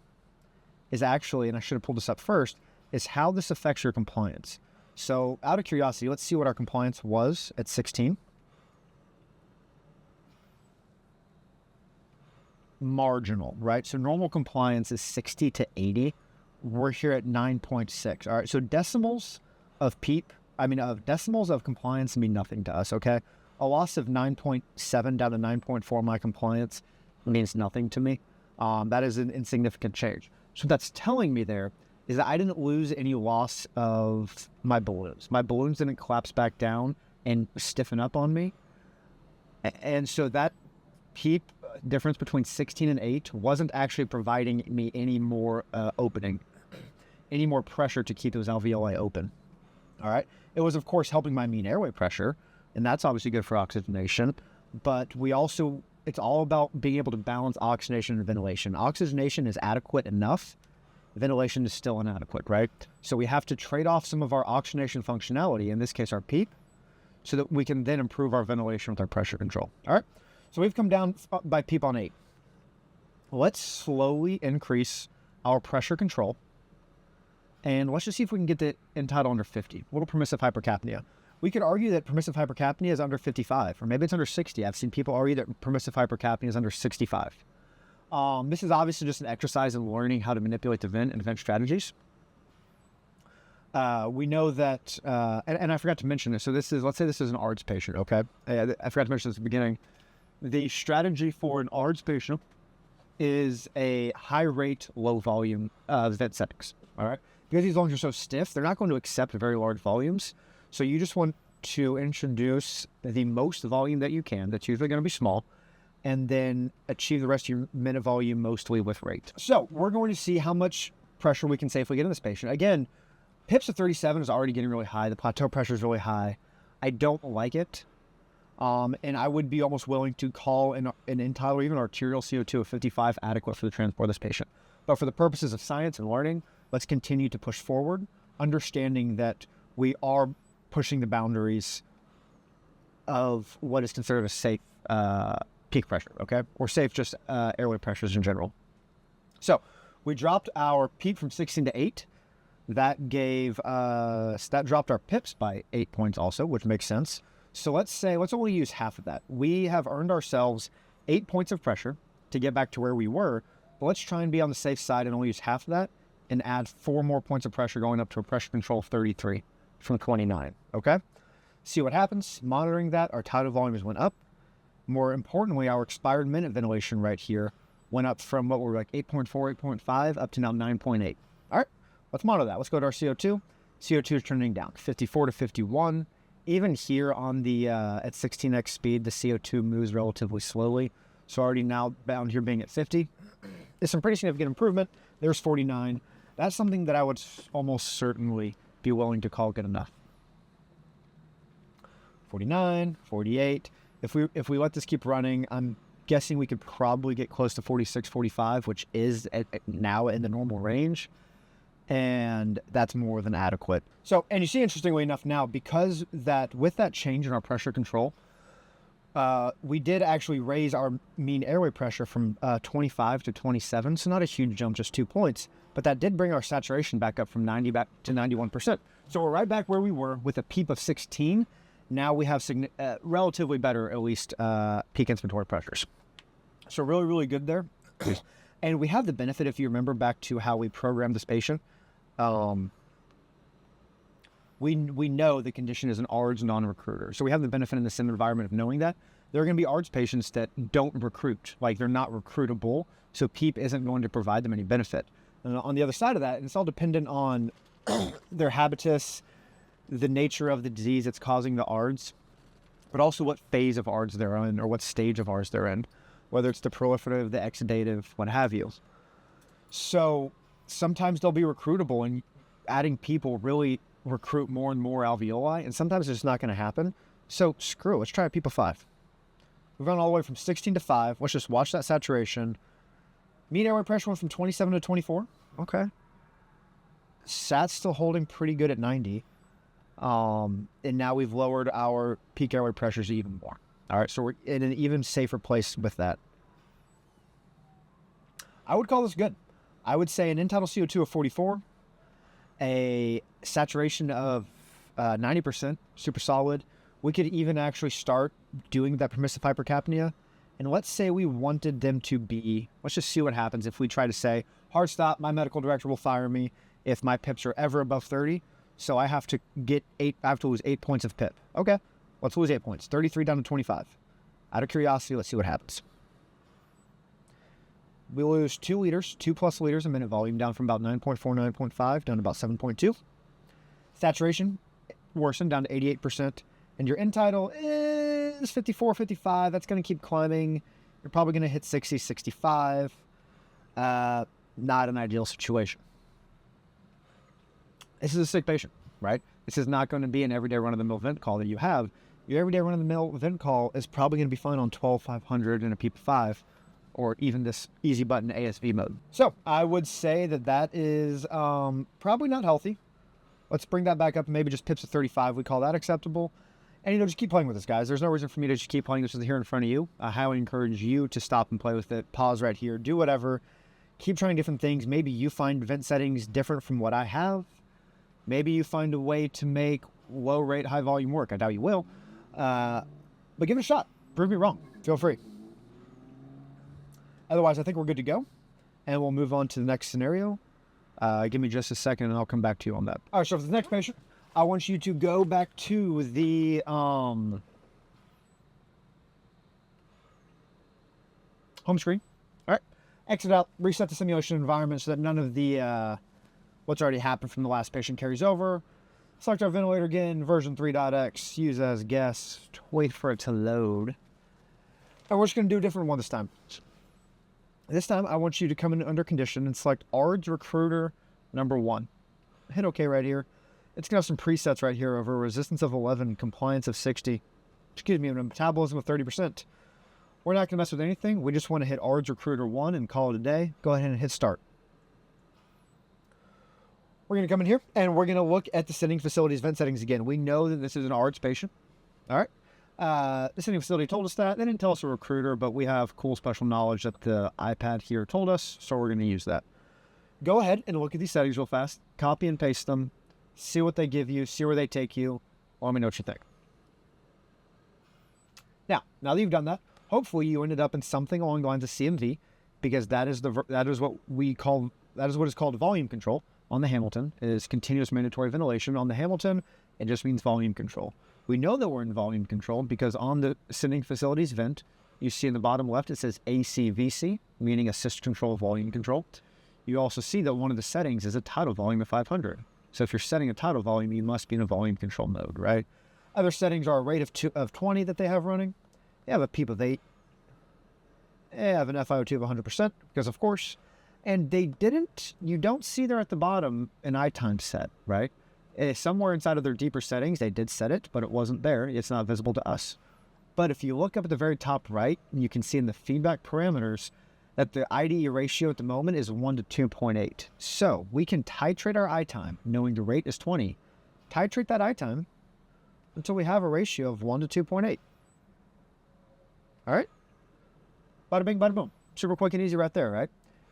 is actually, and I should have pulled this up first, is how this affects your compliance. So out of curiosity, let's see what our compliance was at 16. Marginal, right? So normal compliance is 60 to 80. We're here at 9.6. All right. So decimals of PEEP, decimals of compliance mean nothing to us. Okay. A loss of 9.7 down to 9.4 my compliance means nothing to me. That is an insignificant change. So what that's telling me there is that I didn't lose any loss of my balloons. My balloons didn't collapse back down and stiffen up on me. And so that PEEP difference between 16 and 8 wasn't actually providing me any more opening, any more pressure to keep those alveoli open. All right. It was, of course, helping my mean airway pressure, and that's obviously good for oxygenation. But it's all about being able to balance oxygenation and ventilation. Oxygenation is adequate enough. Ventilation is still inadequate, right? So we have to trade off some of our oxygenation functionality, in this case our PEEP, so that we can then improve our ventilation with our pressure control. All right. So we've come down by PEEP on 8. Let's slowly increase our pressure control. And let's just see if we can get the end-tidal under 50. Little permissive hypercapnia. We could argue that permissive hypercapnia is under 55, or maybe it's under 60. I've seen people argue that permissive hypercapnia is under 65. This is obviously just an exercise in learning how to manipulate the vent and vent strategies. We know that, and I forgot to mention this. So let's say this is an ARDS patient, okay? I forgot to mention this at the beginning. The strategy for an ARDS patient is a high rate, low volume vent settings, all right? Because these lungs are so stiff, they're not going to accept very large volumes. So you just want to introduce the most volume that you can. That's usually going to be small. And then achieve the rest of your minute volume mostly with rate. So we're going to see how much pressure we can safely get in this patient. Again, PIPS of 37 is already getting really high. The plateau pressure is really high. I don't like it. And I would be almost willing to call an end-tidal or even arterial CO2 of 55 adequate for the transport of this patient. But for the purposes of science and learning, let's continue to push forward, understanding that we are pushing the boundaries of what is considered a safe peak pressure, okay? Or safe just airway pressures in general. So we dropped our PEEP from 16 to 8. That dropped our PIPS by 8 points also, which makes sense. So let's only use half of that. We have earned ourselves 8 points of pressure to get back to where we were, but let's try and be on the safe side and only use half of that and add 4 more points of pressure going up to a pressure control of 33 from 29, okay? See what happens. Monitoring that, our tidal volumes went up. More importantly, our expired minute ventilation right here went up from what were like 8.4, 8.5 up to now 9.8. All right, let's monitor that. Let's go to our CO2. CO2 is trending down, 54 to 51. Even here on the at 16x speed, the CO2 moves relatively slowly. So already now bound here being at 50. It's some pretty significant improvement. There's 49. That's something that I would almost certainly be willing to call good enough. 49, 48. If we let this keep running, I'm guessing we could probably get close to 46, 45, which is now in the normal range. and that's more than adequate. So, and you see, interestingly enough now, because that with that change in our pressure control, we did actually raise our mean airway pressure from 25 to 27. So not a huge jump, just 2 points, but that did bring our saturation back up from 90 back to 91%. So we're right back where we were with a PEEP of 16. Now we have relatively better, at least, peak inspiratory pressures. So really, really good there. And we have the benefit, if you remember back to how we programmed this patient, we know the condition is an ARDS non-recruiter. So we have the benefit in the sim environment of knowing that. There are going to be ARDS patients that don't recruit, like they're not recruitable, so PEEP isn't going to provide them any benefit. And on the other side of that, it's all dependent on their habitus, the nature of the disease that's causing the ARDS, but also what phase of ARDS they're in or what stage of ARDS they're in, whether it's the proliferative, the exudative, what have you. So sometimes they'll be recruitable, and adding people really recruit more and more alveoli, and sometimes it's not going to happen. So screw it. Let's try a PEEP of 5. We've gone all the way from 16 to 5. Let's just watch that saturation. Mean airway pressure went from 27 to 24. Okay. SAT's still holding pretty good at 90. And now we've lowered our peak airway pressures even more. All right, so we're in an even safer place with that. I would call this good. I would say an end-tidal CO2 of 44, a saturation of 90%, super solid. We could even actually start doing that permissive hypercapnia. And let's say we wanted them to be, let's just see what happens if we try to say, hard stop, my medical director will fire me if my PIPs are ever above 30. So I have to lose 8 points of PIP. Okay, let's lose 8 points, 33 down to 25. Out of curiosity, let's see what happens. We lose 2 liters, 2+ liters a minute volume, down from about 9.4, 9.5, down to about 7.2. Saturation worsened down to 88%. And your end tidal is 54, 55. That's going to keep climbing. You're probably going to hit 60, 65. Not an ideal situation. This is a sick patient, right? This is not going to be an everyday run-of-the-mill vent call that you have. Your everyday run-of-the-mill vent call is probably going to be fine on 12,500 and a PEEP of 5, or even this easy button ASV mode. So I would say that that is probably not healthy. Let's bring that back up and maybe just PIPs of 35. We call that acceptable. And, just keep playing with this, guys. There's no reason for me to just keep playing this here in front of you. I highly encourage you to stop and play with it. Pause right here. Do whatever. Keep trying different things. Maybe you find vent settings different from what I have. Maybe you find a way to make low rate, high volume work. I doubt you will. But give it a shot. Prove me wrong. Feel free. Otherwise, I think we're good to go. And we'll move on to the next scenario. Give me just a second and I'll come back to you on that. All right, so for the next patient, I want you to go back to the home screen. All right. Exit out, reset the simulation environment so that none of the what's already happened from the last patient carries over. Select our ventilator again, version 3.x, use as guest, wait for it to load. And we're just going to do a different one this time. This time, I want you to come in under condition and select ARDS Recruiter number 1. Hit OK right here. It's going to have some presets right here over resistance of 11, compliance of 60. Excuse me, metabolism of 30%. We're not going to mess with anything. We just want to hit ARDS Recruiter 1 and call it a day. Go ahead and hit start. We're going to come in here and we're going to look at the sending facilities vent settings again. We know that this is an ARDS patient. All right. The sending facility told us that. They didn't tell us a recruiter, but we have cool special knowledge that the iPad here told us, so we're going to use that. Go ahead and look at these settings real fast. Copy and paste them. See what they give you. See where they take you. Let me know what you think. Now that you've done that, hopefully you ended up in something along the lines of CMV, because that is what is called volume control on the Hamilton. Is continuous mandatory ventilation. On the Hamilton, it just means volume control. We know that we're in volume control because on the sending facilities vent, you see in the bottom left, it says ACVC, meaning assist control volume control. You also see that one of the settings is a tidal volume of 500. So if you're setting a tidal volume, you must be in a volume control mode, right? Other settings are a rate of 20 that they have running. They have a PEEP of 8. They have an FiO2 of 100%, because of course. And you don't see there at the bottom an iTime set, right? Somewhere inside of their deeper settings, they did set it, but it wasn't there. It's not visible to us. But if you look up at the very top right, you can see in the feedback parameters, that the IDE ratio at the moment is 1 to 2.8. So we can titrate our I time, knowing the rate is 20. Titrate that I time until we have a ratio of 1 to 2.8. All right? Bada bing, bada boom. Super quick and easy right there, right?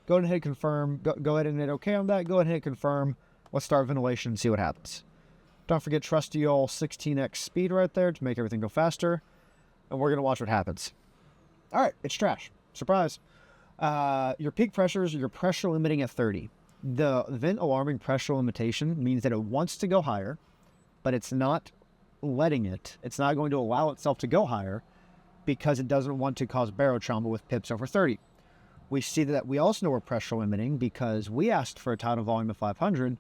Go ahead and hit confirm. Go ahead and hit OK on that. Go ahead and hit confirm. Let's start ventilation and see what happens. Don't forget trusty old 16x speed right there to make everything go faster. And we're going to watch what happens. All right, it's trash. Surprise. Your peak pressures, you're pressure limiting at 30. The vent alarming pressure limitation means that it wants to go higher, but it's not letting it. It's not going to allow itself to go higher because it doesn't want to cause barotrauma with pips over 30. We see that we also know we're pressure limiting because we asked for a tidal volume of 500,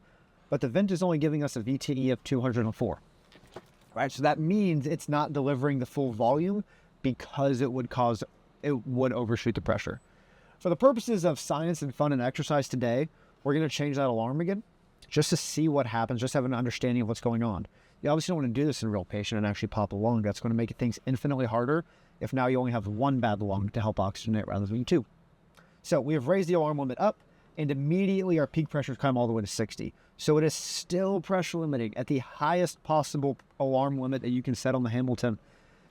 but the vent is only giving us a VTE of 204. Right, so that means it's not delivering the full volume because it would overshoot the pressure. For the purposes of science and fun and exercise today, we're going to change that alarm again just to see what happens, just have an understanding of what's going on. You obviously don't want to do this in a real patient and actually pop a lung. That's going to make things infinitely harder if now you only have one bad lung to help oxygenate rather than two. So we have raised the alarm limit up, and immediately our peak pressures come all the way to 60. So it is still pressure limiting at the highest possible alarm limit that you can set on the Hamilton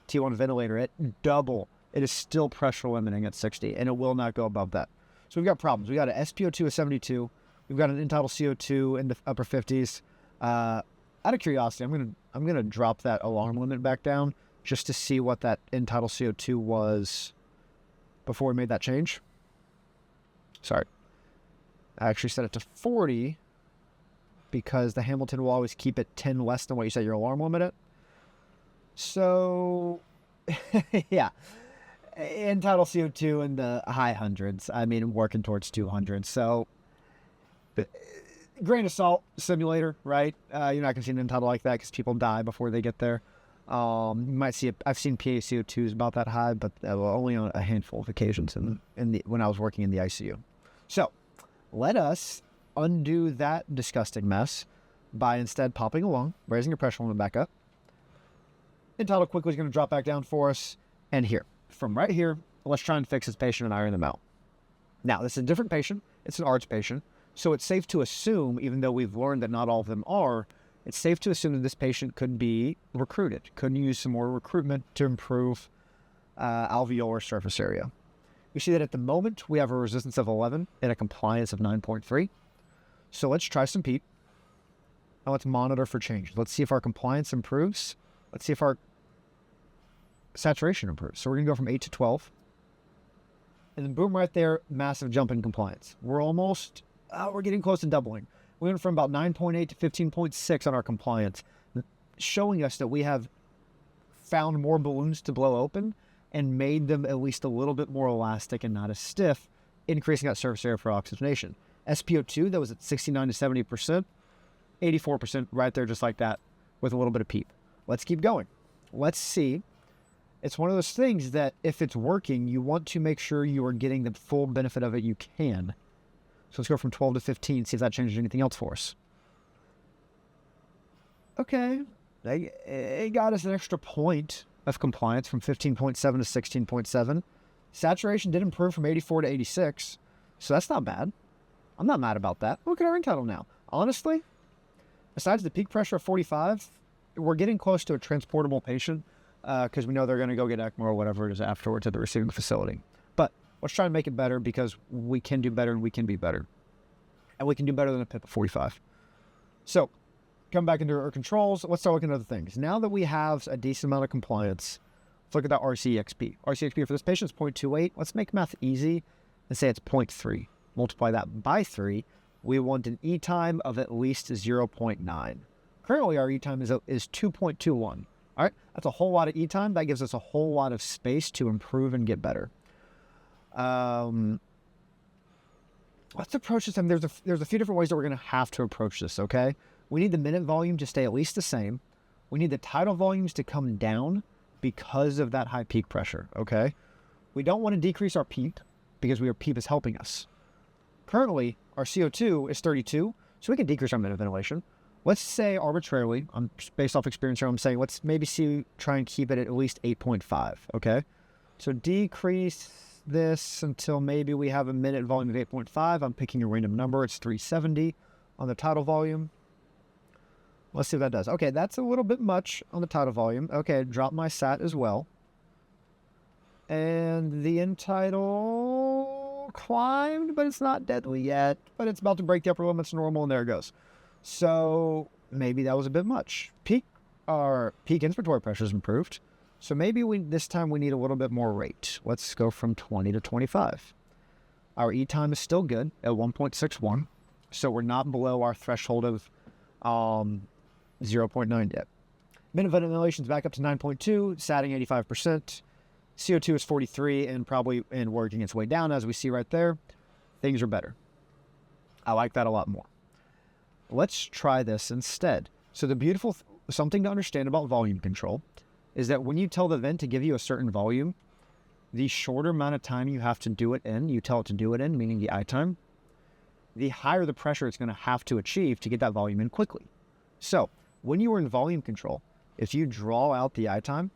T1 ventilator at double. It is still pressure limiting at 60, and it will not go above that. So we've got problems. We've got an SpO2 of 72. We've got an end-tidal CO2 in the upper 50s. Out of curiosity, I'm gonna drop that alarm limit back down just to see what that end-tidal CO2 was before we made that change. Sorry. I actually set it to 40 because the Hamilton will always keep it 10 less than what you set your alarm limit at. So, yeah. End-tidal CO2 in the high hundreds. I mean, working towards 200. So, grain of salt simulator, right? You're not going to see an end-tidal like that because people die before they get there. You might see I've seen PA CO2s about that high, but only on a handful of occasions when I was working in the ICU. So, let us undo that disgusting mess by instead popping a lung, raising your pressure limit back up. End-tidal quickly is going to drop back down for us. And here, from right here, let's try and fix this patient and iron them out. Now, this is a different patient. It's an ARDS patient. So it's safe to assume, even though we've learned that not all of them are, it's safe to assume that this patient could be recruited, could use some more recruitment to improve alveolar surface area. We see that at the moment, we have a resistance of 11 and a compliance of 9.3. So let's try some PEEP. Now let's monitor for change. Let's see if our compliance improves. Let's see if our saturation improves. So we're going to go from 8 to 12. And then boom, right there, massive jump in compliance. We're getting close to doubling. We went from about 9.8 to 15.6 on our compliance, showing us that we have found more balloons to blow open and made them at least a little bit more elastic and not as stiff, increasing that surface area for oxygenation. SpO2, that was at 69 to 70%, 84% right there just like that with a little bit of PEEP. Let's keep going. Let's see. It's one of those things that if it's working, you want to make sure you are getting the full benefit of it you can. So let's go from 12 to 15, see if that changes anything else for us. Okay. It got us an extra point of compliance from 15.7 to 16.7. Saturation did improve from 84 to 86. So that's not bad. I'm not mad about that. Look at our end-tidal now. Honestly, besides the peak pressure of 45, we're getting close to a transportable patient because we know they're going to go get ECMO or whatever it is afterwards at the receiving facility. But let's try and make it better because we can do better and we can be better. And we can do better than a PIP of 45. So, come back into our controls. Let's start looking at other things. Now that we have a decent amount of compliance, let's look at that RCXP. RCXP for this patient is 0.28. Let's make math easy and say it's 0.3. Multiply that by 3. We want an E time of at least 0.9. Currently, our E time is 2.21. All right, that's a whole lot of E time. That gives us a whole lot of space to improve and get better. Let's approach this. I mean, there's a few different ways that we're going to have to approach this, okay? We need the minute volume to stay at least the same. We need the tidal volumes to come down because of that high peak pressure, okay? We don't want to decrease our PEEP because our PEEP is helping us. Currently, our CO2 is 32, so we can decrease our minute ventilation. Let's say arbitrarily, based off experience here, I'm saying let's maybe try and keep it at least 8.5, okay? So decrease this until maybe we have a minute volume of 8.5. I'm picking a random number. It's 370 on the tidal volume. Let's see what that does. Okay, that's a little bit much on the tidal volume. Okay, drop my sat as well. And the end tidal climbed, but it's not deadly yet. But it's about to break the upper limits normal, and there it goes. So maybe that was a bit much. Peak inspiratory pressure is improved. So maybe this time we need a little bit more rate. Let's go from 20 to 25. Our E time is still good at 1.61. So we're not below our threshold of 0.9 yet. Minute ventilation is back up to 9.2, satting 85%. CO2 is 43 and working its way down, as we see right there. Things are better. I like that a lot more. Let's try this instead. So the beautiful something to understand about volume control is that when you tell the vent to give you a certain volume, the shorter amount of time you have to do it in, you tell it to do it in, meaning the I time, the higher the pressure it's going to have to achieve to get that volume in quickly. So when you are in volume control, if you draw out the I time,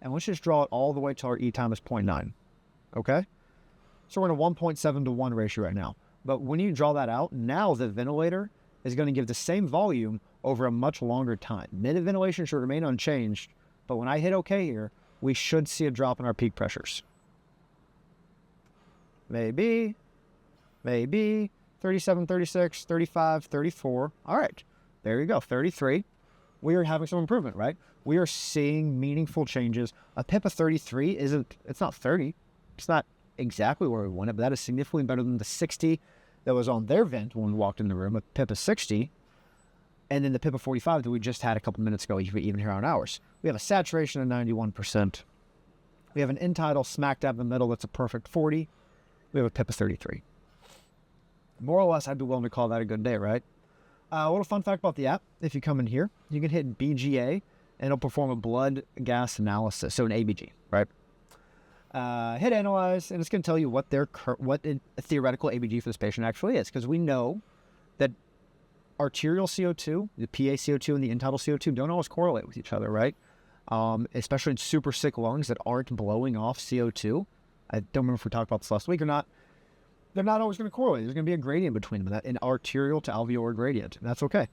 and let's just draw it all the way till our E time is 0.9, okay? So we're in a 1.7 to 1 ratio right now. But when you draw that out, now the ventilator is going to give the same volume over a much longer time. Minute ventilation should remain unchanged, but when I hit OK here, we should see a drop in our peak pressures. Maybe, 37, 36, 35, 34. All right, there you go, 33. We are having some improvement, right? We are seeing meaningful changes. A PIP of 33 it's not 30. It's not exactly where we want it, but that is significantly better than the 60 that was on their vent when we walked in the room, a PIP of 60, and then the PIP of 45 that we just had a couple minutes ago, even here on ours. We have a saturation of 91%. We have an end tidal smack dab in the middle that's a perfect 40. We have a PIP of 33. More or less, I'd be willing to call that a good day, right? A little fun fact about the app, if you come in here, you can hit BGA, and it'll perform a blood gas analysis, so an ABG, right? Hit analyze, and it's going to tell you what a theoretical ABG for this patient actually is, because we know that arterial CO2, the PA CO2 and the end tidal CO2 don't always correlate with each other, right? Especially in super sick lungs that aren't blowing off CO2. I don't remember if we talked about this last week or not. They're not always going to correlate. There's going to be a gradient between them, an arterial to alveolar gradient, and that's okay.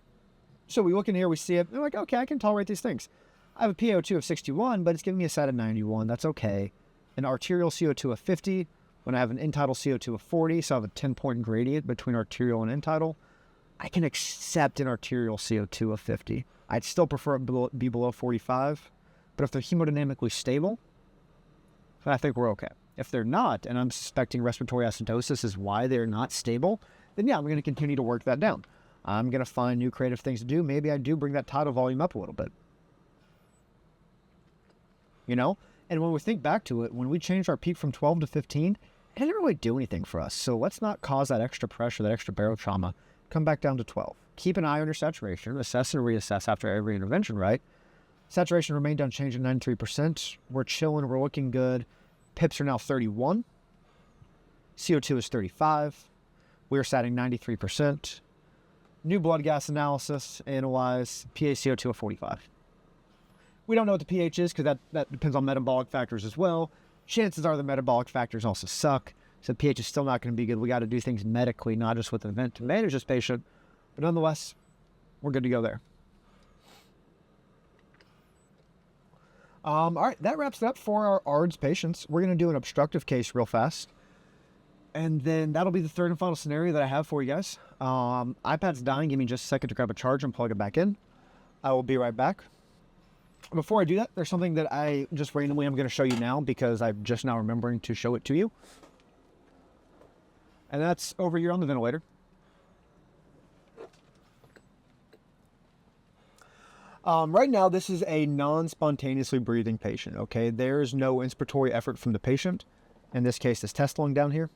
So we look in here, we see it, and we're like, okay, I can tolerate these things. I have a PaO2 of 61, but it's giving me a sat of 91. That's okay. An arterial CO2 of 50, when I have an end tidal CO2 of 40, so I have a 10-point gradient between arterial and end tidal, I can accept an arterial CO2 of 50. I'd still prefer it be below 45, but if they're hemodynamically stable, I think we're okay. If they're not, and I'm suspecting respiratory acidosis is why they're not stable, then yeah, I'm going to continue to work that down. I'm going to find new creative things to do. Maybe I do bring that tidal volume up a little bit. You know? And when we think back to it, when we changed our peak from 12 to 15, it didn't really do anything for us. So let's not cause that extra pressure, that extra barotrauma. Come back down to 12. Keep an eye on your saturation. Assess and reassess after every intervention, right? Saturation remained unchanged at 93%. We're chilling. We're looking good. PIPs are now 31. CO2 is 35. We're satting 93%. New blood gas analysis, analyze, PaCO2 of 45. We don't know what the pH is because that depends on metabolic factors as well. Chances are the metabolic factors also suck. So pH is still not going to be good. We got to do things medically, not just with an event to manage this patient. But nonetheless, we're good to go there. All right, that wraps it up for our ARDS patients. We're going to do an obstructive case real fast. And then that'll be the third and final scenario that I have for you guys. iPad's dying. Give me just a second to grab a charger and plug it back in. I will be right back. Before I do that, there's something that I just randomly am going to show you now because I'm just now remembering to show it to you. And that's over here on the ventilator. Right now, this is a non-spontaneously breathing patient, okay? There's no inspiratory effort from the patient. In this case, this test lung down here.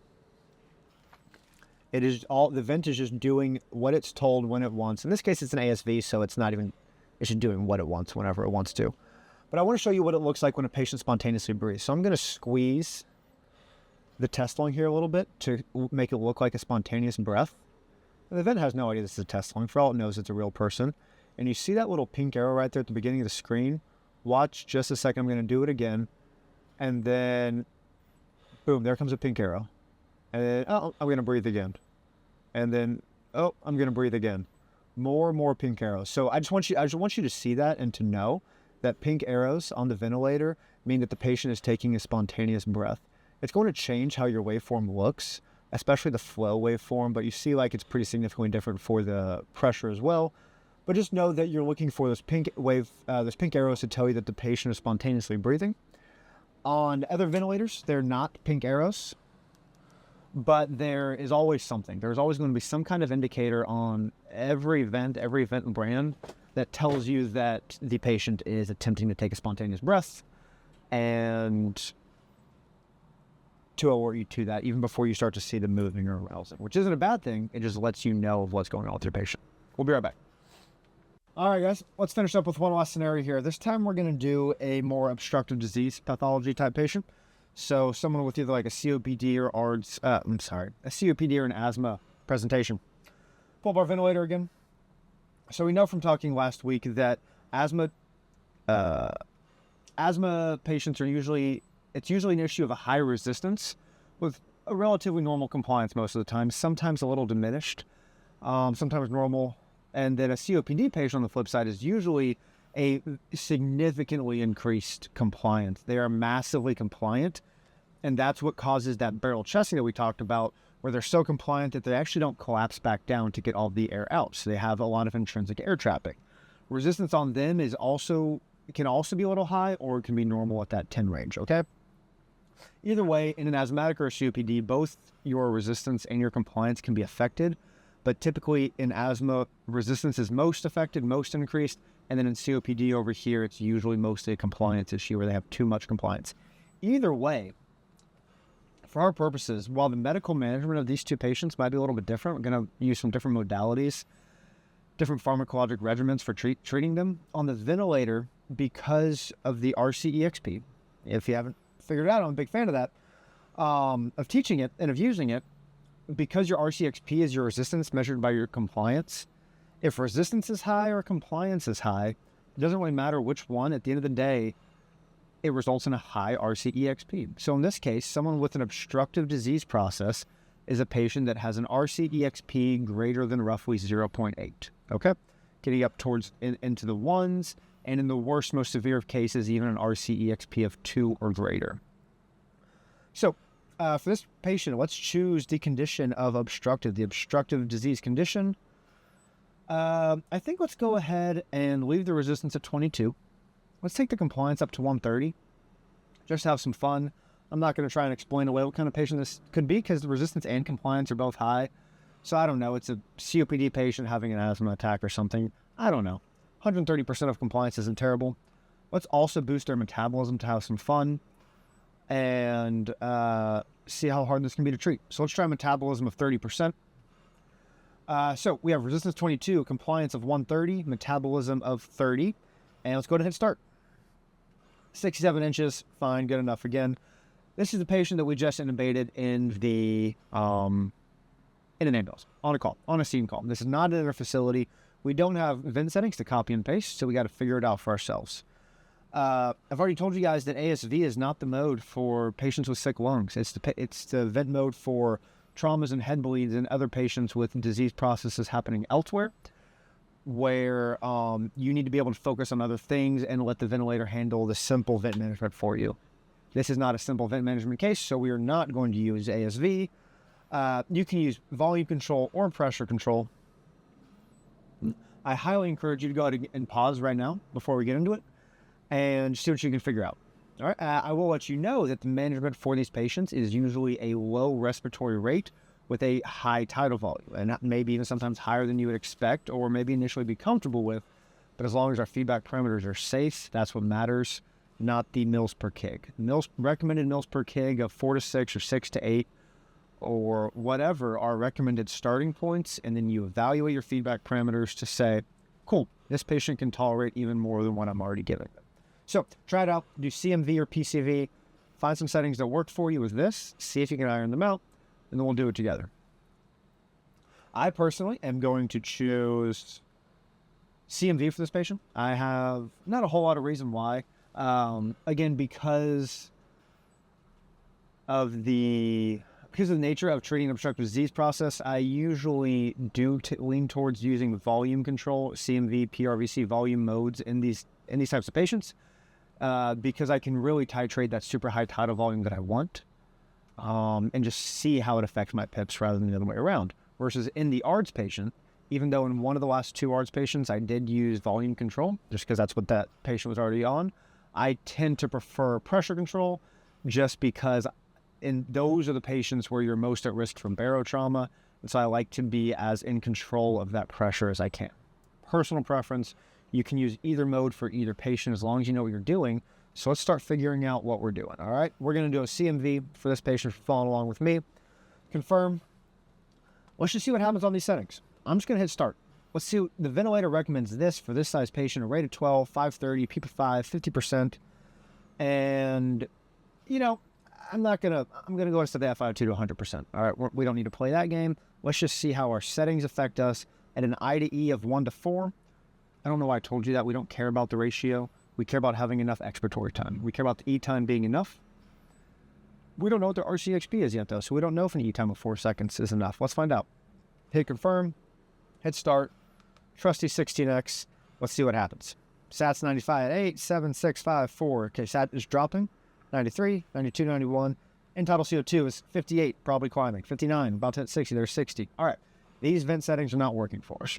It is all, the vent is just doing what it's told when it wants. In this case, it's an ASV, so it's not even, it's just doing what it wants whenever it wants to. But I want to show you what it looks like when a patient spontaneously breathes. So I'm going to squeeze the test lung here a little bit to make it look like a spontaneous breath. And the vent has no idea this is a test lung. For all it knows, it's a real person. And you see that little pink arrow right there at the beginning of the screen? Watch just a second. I'm going to do it again. And then, boom, there comes a pink arrow. And then, oh, I'm going to breathe again. And then, oh, I'm going to breathe again. More and more pink arrows. So I just want you to see that and to know that pink arrows on the ventilator mean that the patient is taking a spontaneous breath. It's going to change how your waveform looks, especially the flow waveform, but you see like it's pretty significantly different for the pressure as well. But just know that you're looking for those pink arrows to tell you that the patient is spontaneously breathing. On other ventilators, they're not pink arrows, but there is always something. There's always going to be some kind of indicator on every vent brand that tells you that the patient is attempting to take a spontaneous breath, and to alert you to that even before you start to see them moving or arousing, which isn't a bad thing. It just lets you know of what's going on with your patient. We'll be right back. All right, guys, let's finish up with one last scenario here. This time we're going to do a more obstructive disease pathology type patient. So someone with either like a COPD or a COPD or an asthma presentation. Pull up our ventilator again. So we know from talking last week that asthma patients it's usually an issue of a high resistance with a relatively normal compliance most of the time, sometimes a little diminished, sometimes normal. And then a COPD patient on the flip side is usually a significantly increased compliance. They are massively compliant, and that's what causes that barrel chesting that we talked about, where they're so compliant that they actually don't collapse back down to get all the air out. So they have a lot of intrinsic air trapping. Resistance on them can also be a little high, or it can be normal at that 10 range, okay? Either way, in an asthmatic or a COPD, both your resistance and your compliance can be affected. But typically in asthma, resistance is most affected, most increased. And then in COPD over here, it's usually mostly a compliance issue where they have too much compliance. Either way, for our purposes, while the medical management of these two patients might be a little bit different, we're going to use some different modalities, different pharmacologic regimens for treating them. On the ventilator, because of the RCEXP, if you haven't figured it out, I'm a big fan of that, of teaching it and of using it. Because your RCXP is your resistance measured by your compliance, if resistance is high or compliance is high, it doesn't really matter which one. At the end of the day, it results in a high RCEXP. So in this case, someone with an obstructive disease process is a patient that has an RCEXP greater than roughly 0.8, okay? Getting up towards into the ones, and in the worst, most severe of cases, even an RCEXP of 2 or greater. So, for this patient, let's choose the condition of the obstructive disease condition. I think let's go ahead and leave the resistance at 22. Let's take the compliance up to 130. Just have some fun. I'm not going to try and explain away what kind of patient this could be because the resistance and compliance are both high. So I don't know. It's a COPD patient having an asthma attack or something. I don't know. 130% of compliance isn't terrible. Let's also boost their metabolism to have some fun and see how hard this can be to treat. So let's try metabolism of 30%. So we have resistance 22, compliance of 130, metabolism of 30, and let's go ahead and hit start. 67 inches, fine, good enough again. This is the patient that we just intubated in an ambulance, on a call, on a scene call. This is not in our facility. We don't have vent settings to copy and paste, so we got to figure it out for ourselves. I've already told you guys that ASV is not the mode for patients with sick lungs. It's the vent mode for traumas and head bleeds and other patients with disease processes happening elsewhere, where you need to be able to focus on other things and let the ventilator handle the simple vent management for you. This is not a simple vent management case, so we are not going to use ASV. You can use volume control or pressure control. I highly encourage you to go ahead and pause right now before we get into it and see what you can figure out. All right. I will let you know that the management for these patients is usually a low respiratory rate with a high tidal volume, and maybe even sometimes higher than you would expect or maybe initially be comfortable with. But as long as our feedback parameters are safe, that's what matters, not the mils per kg. Recommended mils per kg of 4 to 6 or 6 to 8 or whatever are recommended starting points, and then you evaluate your feedback parameters to say, cool, this patient can tolerate even more than what I'm already giving them. So try it out, do CMV or PCV, find some settings that work for you with this, see if you can iron them out, and then we'll do it together. I personally am going to choose CMV for this patient. I have not a whole lot of reason why. Again, because because of the nature of treating an obstructive disease process, I usually do lean towards using volume control, CMV, PRVC volume modes in these types of patients, because I can really titrate that super high tidal volume that I want, and just see how it affects my PIPs rather than the other way around. Versus in the ARDS patient, even though in one of the last 2 ARDS patients I did use volume control, just because that's what that patient was already on, I tend to prefer pressure control just because those are the patients where you're most at risk from barotrauma, and so I like to be as in control of that pressure as I can. Personal preference, you can use either mode for either patient as long as you know what you're doing. So let's start figuring out what we're doing, all right? We're going to do a CMV for this patient for following along with me. Confirm. Let's just see what happens on these settings. I'm just going to hit start. Let's see. The ventilator recommends this for this size patient, a rate of 12, 530, PEEP of 5, 50%. And, you know, I'm going to go instead of F5 to 100%. All right, we don't need to play that game. Let's just see how our settings affect us at an I to E of 1 to 4. I don't know why I told you that. We don't care about the ratio. We care about having enough expiratory time. We care about the E time being enough. We don't know what the RCXP is yet, though, so we don't know if an E time of 4 seconds is enough. Let's find out. Hit confirm. Hit start. Trusty 16X. Let's see what happens. SAT's 95 at 8, 7, 6, 5, 4. Okay, SAT is dropping. 93, 92, 91. End-tidal CO2 is 58, probably climbing. 59, about to hit 60. There's 60. All right, these vent settings are not working for us.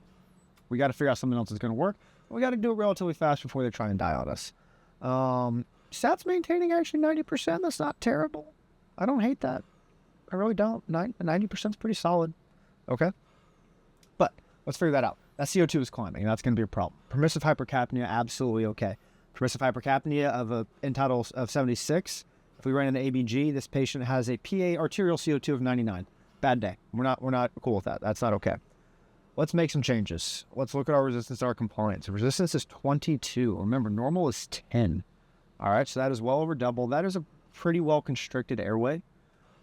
We got to figure out something else that's going to work. We got to do it relatively fast before they try and die on us. SAT's maintaining actually 90%. That's not terrible. I don't hate that. I really don't. 90% is pretty solid. Okay. But let's figure that out. That CO2 is climbing, and that's going to be a problem. Permissive hypercapnia, absolutely okay. Permissive hypercapnia of an end-tidal of 76. If we ran an ABG, this patient has a PA arterial CO2 of 99. Bad day. We're not cool with that. That's not okay. Let's make some changes. Let's look at our resistance, our compliance. Resistance is 22. Remember, normal is 10. All right, so that is well over double. That is a pretty well-constricted airway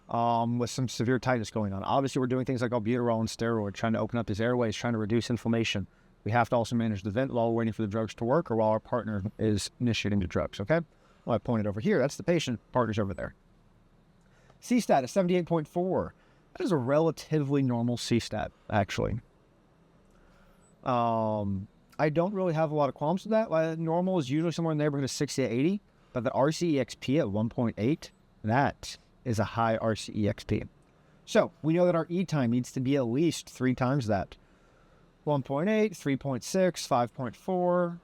with some severe tightness going on. Obviously, we're doing things like albuterol and steroid, trying to open up these airways, trying to reduce inflammation. We have to also manage the vent while we're waiting for the drugs to work or while our partner is initiating the drugs, okay? Well, I pointed over here. That's the patient. Partner's over there. C-stat is 78.4. That is a relatively normal C-stat, actually. I don't really have a lot of qualms with that. Normal is usually somewhere in the neighborhood of 60 to 80, but the RCEXP at 1.8, that is a high RCEXP. So we know that our E time needs to be at least 3 times that. 1.8, 3.6, 5.4.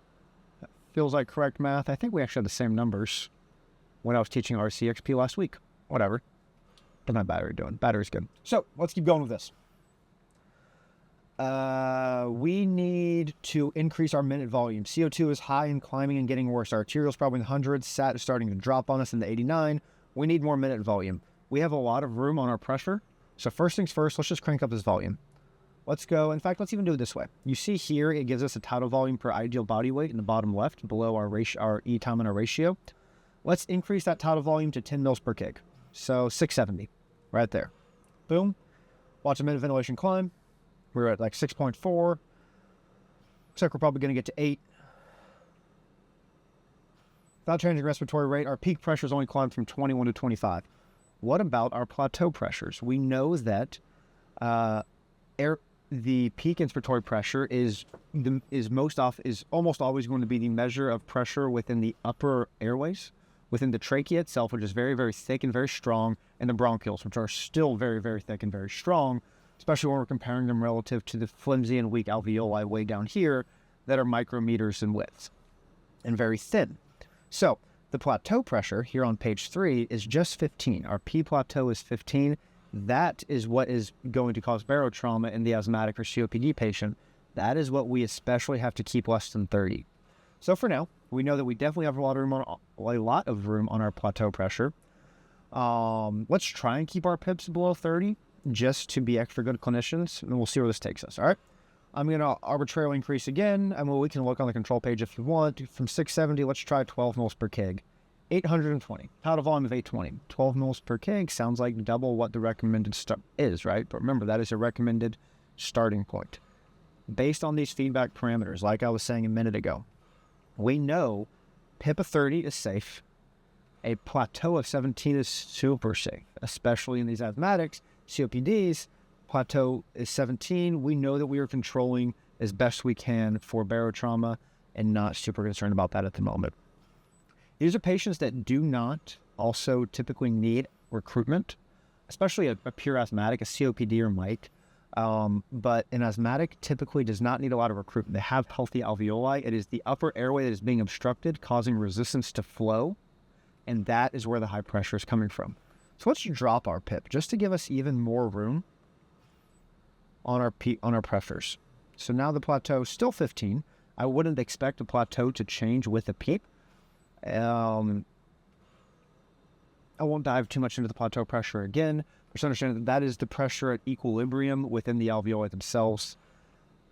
That feels like correct math. I think we actually had the same numbers when I was teaching RCEXP last week. Whatever. How's my battery doing? Battery's good. So let's keep going with this. We need to increase our minute volume. CO2 is high and climbing and getting worse. Our arterial's probably in the hundreds. SAT is starting to drop on us in the 89. We need more minute volume. We have a lot of room on our pressure. So first things first, let's just crank up this volume. Let's go. In fact, let's even do it this way. You see here, it gives us a tidal volume per ideal body weight in the bottom left, below our E time and our ratio. Let's increase that tidal volume to 10 mils per kg. So 670, right there. Boom. Watch a minute ventilation climb. We're at like 6.4. Looks like we're probably going to get to 8. Without changing respiratory rate, our peak pressures only climbed from 21 to 25. What about our plateau pressures? We know that the peak inspiratory pressure is almost always going to be the measure of pressure within the upper airways, within the trachea itself, which is very, very thick and very strong, and the bronchioles, which are still very, very thick and very strong, especially when we're comparing them relative to the flimsy and weak alveoli way down here that are micrometers in width and very thin. So the plateau pressure here on page 3 is just 15. Our P plateau is 15. That is what is going to cause barotrauma in the asthmatic or COPD patient. That is what we especially have to keep less than 30. So for now, we know that we definitely have a lot of room on our plateau pressure. Let's try and keep our PIPs below 30 just to be extra good clinicians, and we'll see where this takes us, all right? I'm going to arbitrarily increase again. I mean, we can look on the control page if you want. From 670, let's try 12 mils per kg. 820. Tidal volume of 820. 12 mils per kg sounds like double what the recommended is, right? But remember, that is a recommended starting point. Based on these feedback parameters, like I was saying a minute ago, we know PIP of 30 is safe. A plateau of 17 is super safe, especially in these asthmatics, COPDs. Plateau is 17. We know that we are controlling as best we can for barotrauma and not super concerned about that at the moment. These are patients that do not also typically need recruitment, especially a pure asthmatic, a COPD or mic. But an asthmatic typically does not need a lot of recruitment. They have healthy alveoli. It is the upper airway that is being obstructed, causing resistance to flow, and that is where the high pressure is coming from. So let's drop our PIP just to give us even more room on our pressures. So now the plateau is still 15. I wouldn't expect the plateau to change with a PEEP. I won't dive too much into the plateau pressure again. Just understand that that is the pressure at equilibrium within the alveoli themselves.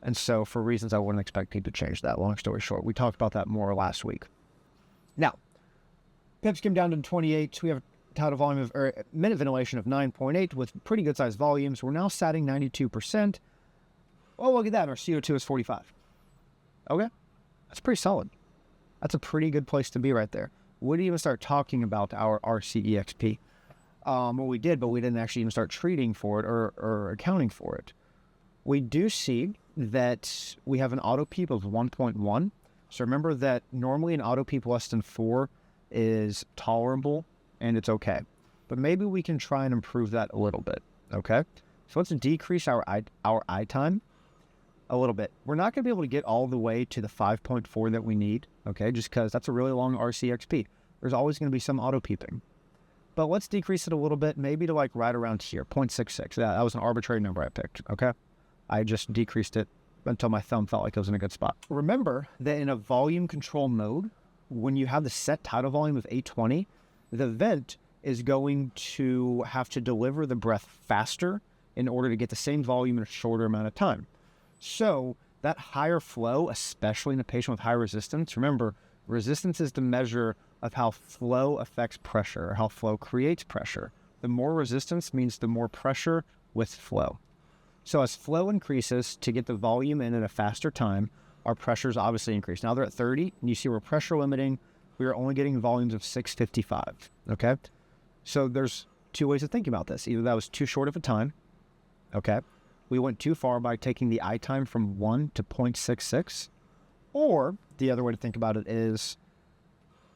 And so for reasons I wouldn't expect PEEP to change that. Long story short, we talked about that more last week. Now, PIPs came down to 28. We have a tidal volume of, or minute ventilation of 9.8 with pretty good sized volumes. We're now satting 92%. Oh, look at that. Our CO2 is 45. Okay. That's pretty solid. That's a pretty good place to be right there. We didn't even start talking about our RCEXP. Well, we did, but we didn't actually even start treating for it or accounting for it. We do see that we have an auto PEEP of 1.1. So remember that normally an auto PEEP less than 4 is tolerable and it's okay. But maybe we can try and improve that a little bit, okay? So let's decrease our eye time a little bit. We're not going to be able to get all the way to the 5.4 that we need, okay? Just because that's a really long RCXP. There's always going to be some auto peeping. But let's decrease it a little bit, maybe to like right around here, 0.66. That was an arbitrary number I picked, okay? I just decreased it until my thumb felt like it was in a good spot. Remember that in a volume control mode, when you have the set tidal volume of 820, the vent is going to have to deliver the breath faster in order to get the same volume in a shorter amount of time. So that higher flow, especially in a patient with high resistance, remember, resistance is the measure of how flow affects pressure, or how flow creates pressure. The more resistance means the more pressure with flow. So as flow increases to get the volume in at a faster time, our pressures obviously increase. Now they're at 30, and you see we're pressure limiting. We are only getting volumes of 655, okay? So there's two ways of thinking about this. Either that was too short of a time, okay? We went too far by taking the eye time from 1 to 0.66, or the other way to think about it is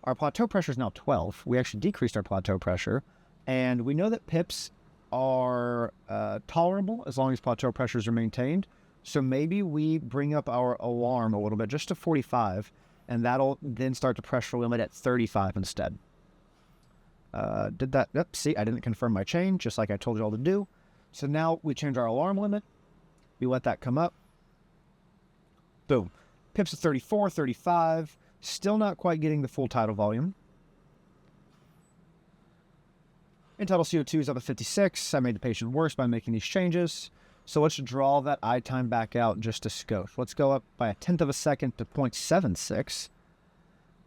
our plateau pressure is now 12. We actually decreased our plateau pressure, and we know that PIPs are tolerable as long as plateau pressures are maintained. So maybe we bring up our alarm a little bit, just to 45, and that'll then start to pressure limit at 35 instead. Did that? Yep, see, I didn't confirm my change, just like I told you all to do. So now we change our alarm limit. We let that come up. Boom. PIPs at 34, 35. Still not quite getting the full tidal volume. End-tidal CO2 is up at 56. I made the patient worse by making these changes. So let's draw that eye time back out just a skosh. Let's go up by 1/10 of a second to 0.76.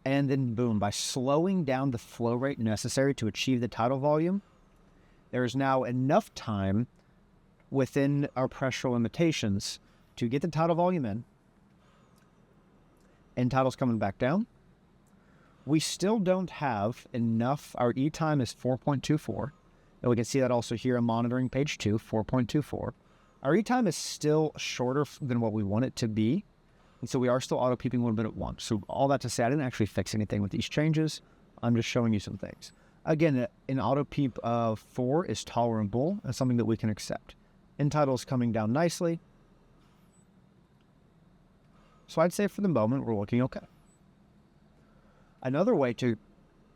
And then boom, by slowing down the flow rate necessary to achieve the tidal volume, there is now enough time within our pressure limitations to get the tidal volume in. End tidal's coming back down. We still don't have enough. Our E time is 4.24. And we can see that also here on monitoring page 2, 4.24. Our E time is still shorter than what we want it to be. And so we are still auto peeping a little bit at once. So all that to say, I didn't actually fix anything with these changes. I'm just showing you some things. Again, an auto peep of 4 is tolerable and something that we can accept. End tidal is coming down nicely. So I'd say for the moment, we're looking okay. Another way to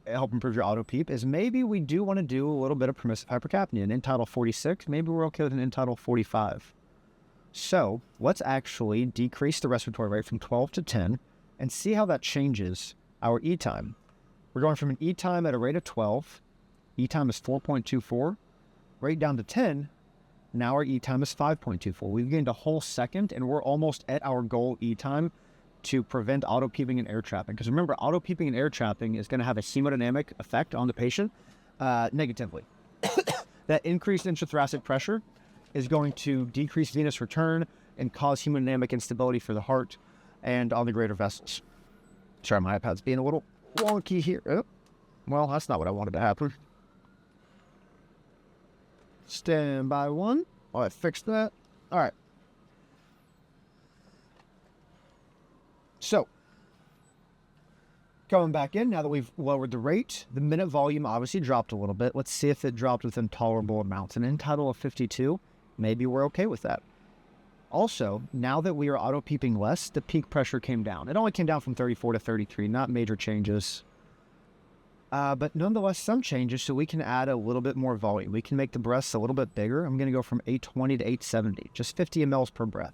help improve your auto peep is maybe we do want to do a little bit of permissive hypercapnia. An end tidal 46, maybe we're okay with an end tidal 45. So let's actually decrease the respiratory rate from 12 to 10 and see how that changes our E time. We're going from an E time at a rate of 12. E time is 4.24. Rate down to 10. Now our E time is 5.24. We've gained a whole second, and we're almost at our goal E time to prevent auto peeping and air trapping. Because remember, auto peeping and air trapping is going to have a hemodynamic effect on the patient negatively. That increased intrathoracic pressure is going to decrease venous return and cause hemodynamic instability for the heart and on the greater vessels. Sorry, my iPad's being a little wonky here. Oh, Well, that's not what I wanted to happen. Stand by 1. Oh, I fixed that. All right. So, going back in, now that we've lowered the rate, the minute volume obviously dropped a little bit. Let's see if it dropped within tolerable amounts. An end tidal of 52, maybe we're okay with that. Also, now that we are auto-peeping less, the peak pressure came down. It only came down from 34 to 33, not major changes. But nonetheless, some changes, so we can add a little bit more volume. We can make the breaths a little bit bigger. I'm going to go from 820 to 870, just 50 mLs per breath.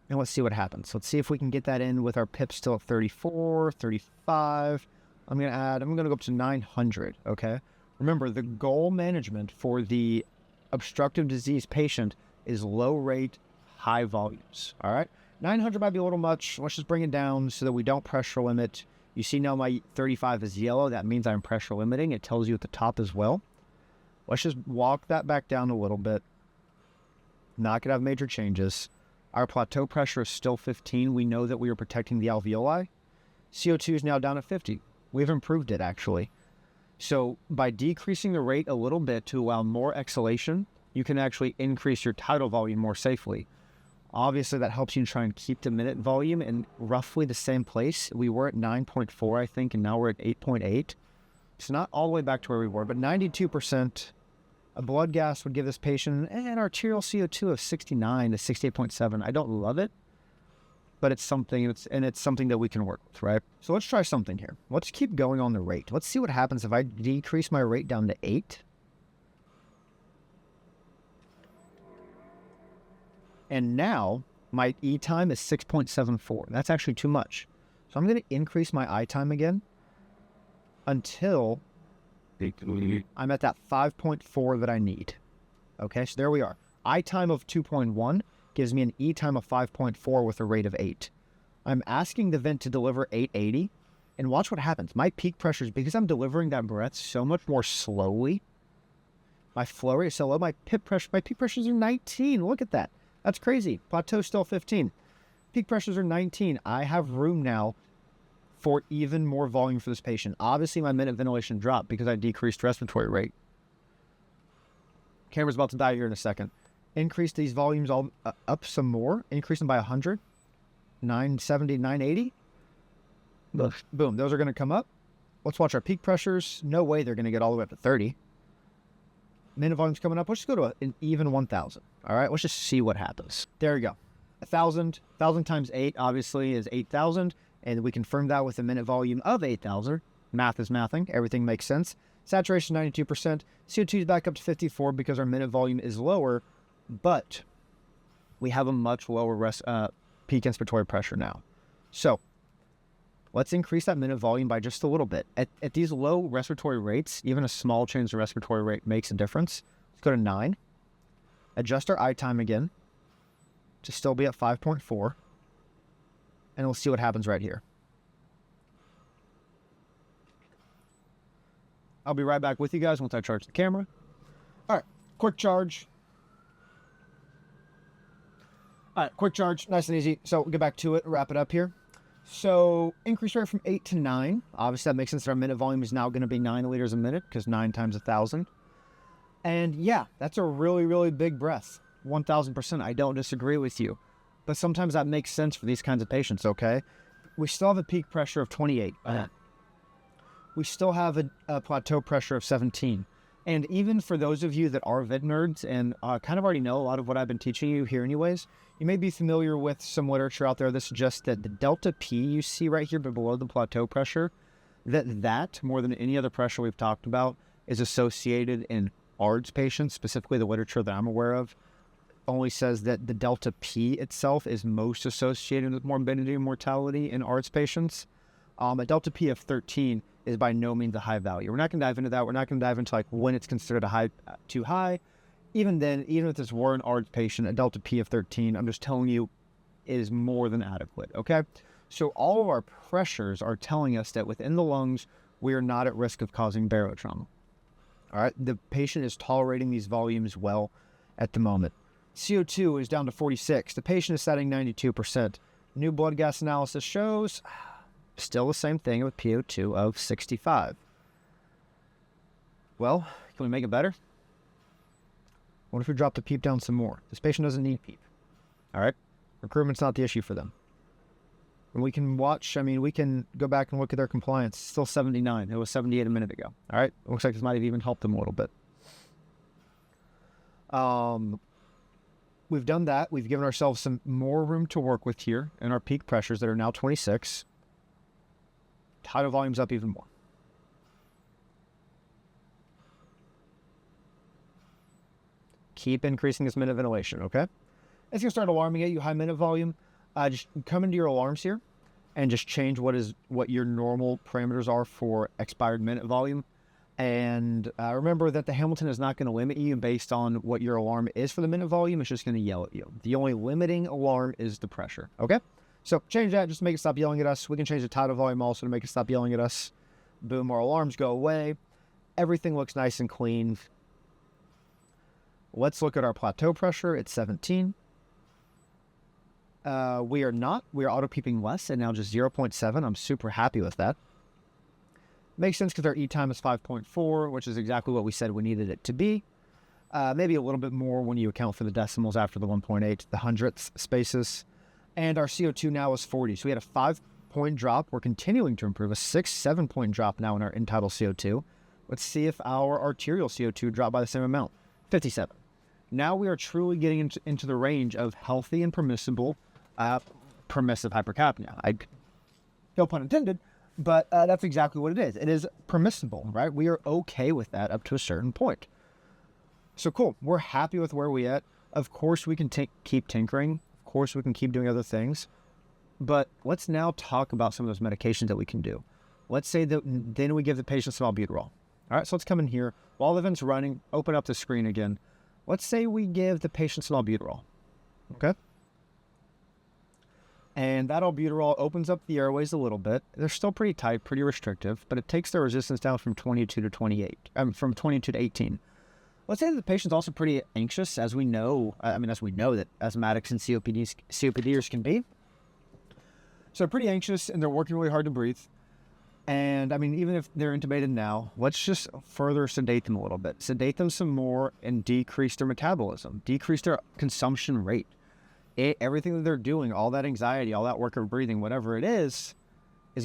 And let's see what happens. Let's see if we can get that in with our PIP still at 34, 35. I'm going to go up to 900, okay? Remember, the goal management for the obstructive disease patient is low rate, high volumes, all right? 900 might be a little much. Let's just bring it down so that we don't pressure limit. You see now my 35 is yellow. That means I'm pressure limiting. It tells you at the top as well. Let's just walk that back down a little bit. Not going to have major changes. Our plateau pressure is still 15. We know that we are protecting the alveoli. CO2 is now down at 50. We've improved it, actually. So by decreasing the rate a little bit to allow more exhalation, you can actually increase your tidal volume more safely. Obviously, that helps you try and keep the minute volume in roughly the same place. We were at 9.4, I think, and now we're at 8.8. So not all the way back to where we were, but 92%. A blood gas would give this patient an arterial CO2 of 69 to 68.7. I don't love it, but it's something, it's something that we can work with, right? So let's try something here. Let's keep going on the rate. Let's see what happens if I decrease my rate down to 8. And now my E time is 6.74. That's actually too much. So I'm going to increase my I time again until I'm at that 5.4 that I need. Okay, so there we are. I time of 2.1 gives me an E time of 5.4 with a rate of 8. I'm asking the vent to deliver 880, and watch what happens. My peak pressure is, because I'm delivering that breath so much more slowly, my flow rate is so low, my peak pressures are 19. Look at that. That's crazy. Plateau still 15. Peak pressures are 19. I have room now for even more volume for this patient. Obviously, my minute ventilation dropped because I decreased respiratory rate. Camera's about to die here in a second. Increase these volumes all up some more. Increase them by 100. 970, 980. Boom. Those are going to come up. Let's watch our peak pressures. No way they're going to get all the way up to 30. Minute volume's coming up. Let's just go to an even 1,000. All right, let's just see what happens. There you go. 1,000 times 8 obviously is 8,000, and we confirmed that with a minute volume of 8,000. Math is mathing. Everything makes sense. Saturation 92%. CO2 is back up to 54 because our minute volume is lower, but we have a much lower peak inspiratory pressure now. So let's increase that minute volume by just a little bit. At these low respiratory rates, even a small change in respiratory rate makes a difference. Let's go to 9. Adjust our I time again to still be at 5.4. And we'll see what happens right here. I'll be right back with you guys once I charge the camera. All right, quick charge. All right, quick charge, nice and easy. So we'll get back to it, wrap it up here. So increase rate from 8 to 9. Obviously, that makes sense that our minute volume is now going to be 9 liters a minute because 9 times 1,000. And yeah, that's a really, really big breath. 1,000%. I don't disagree with you. But sometimes that makes sense for these kinds of patients, okay? We still have a peak pressure of 28. We still have a plateau pressure of 17. And even for those of you that are vid nerds and kind of already know a lot of what I've been teaching you here anyways, you may be familiar with some literature out there that suggests that the delta P you see right here below the plateau pressure, that more than any other pressure we've talked about is associated in ARDS patients, specifically the literature that I'm aware of, only says that the delta P itself is most associated with morbidity and mortality in ARDS patients. A delta P of 13 is by no means a high value. We're not going to dive into that. We're not going to dive into like when it's considered too high. Even then, even if this were an ARDS patient, a delta P of 13, I'm just telling you, is more than adequate, okay? So all of our pressures are telling us that within the lungs, we are not at risk of causing barotrauma. All right, the patient is tolerating these volumes well at the moment. CO2 is down to 46. The patient is setting 92%. New blood gas analysis shows still the same thing with PO2 of 65. Well, can we make it better? What if we drop the PEEP down some more? This patient doesn't need PEEP. All right? Recruitment's not the issue for them. And we can watch, we can go back and look at their compliance. It's still 79. It was 78 a minute ago. All right? It looks like this might have even helped them a little bit. We've done that. We've given ourselves some more room to work with here in our peak pressures that are now 26. Tidal volume's up even more. Keep increasing this minute ventilation, okay? It's going to start alarming at you, high minute volume. Just come into your alarms here and just change what your normal parameters are for expired minute volume. And remember that the Hamilton is not going to limit you based on what your alarm is for the minute volume. It's just going to yell at you. The only limiting alarm is the pressure, okay? So change that just to make it stop yelling at us. We can change the tidal volume also to make it stop yelling at us. Boom, our alarms go away. Everything looks nice and clean. Let's look at our plateau pressure. It's 17. We are auto-peeping less and now just 0.7. I'm super happy with that. Makes sense because our E time is 5.4, which is exactly what we said we needed it to be. Maybe a little bit more when you account for the decimals after the 1.8, the hundredths spaces. And our CO2 now is 40. So we had a 5-point drop. We're continuing to improve. A 7-point drop now in our end-tidal CO2. Let's see if our arterial CO2 dropped by the same amount. 57. Now we are truly getting into the range of healthy and permissive hypercapnia. No pun intended. But that's exactly what it is. It is permissible, right? We are okay with that up to a certain point. So cool. We're happy with where we're at. Of course, we can keep tinkering. Of course, we can keep doing other things. But let's now talk about some of those medications that we can do. Let's say that then we give the patient some albuterol. All right, so let's come in here. While the vent's running, open up the screen again. Let's say we give the patient some albuterol. Okay? And that albuterol opens up the airways a little bit. They're still pretty tight, pretty restrictive, but it takes their resistance down from 22 to 28, from 22 to 18. Let's say that the patient's also pretty anxious, as we know that asthmatics and COPDers can be. So they're pretty anxious and they're working really hard to breathe. And even if they're intubated now, let's just further sedate them a little bit. Sedate them some more and decrease their metabolism, decrease their consumption rate. Everything that they're doing, all that anxiety, all that work of breathing, whatever it is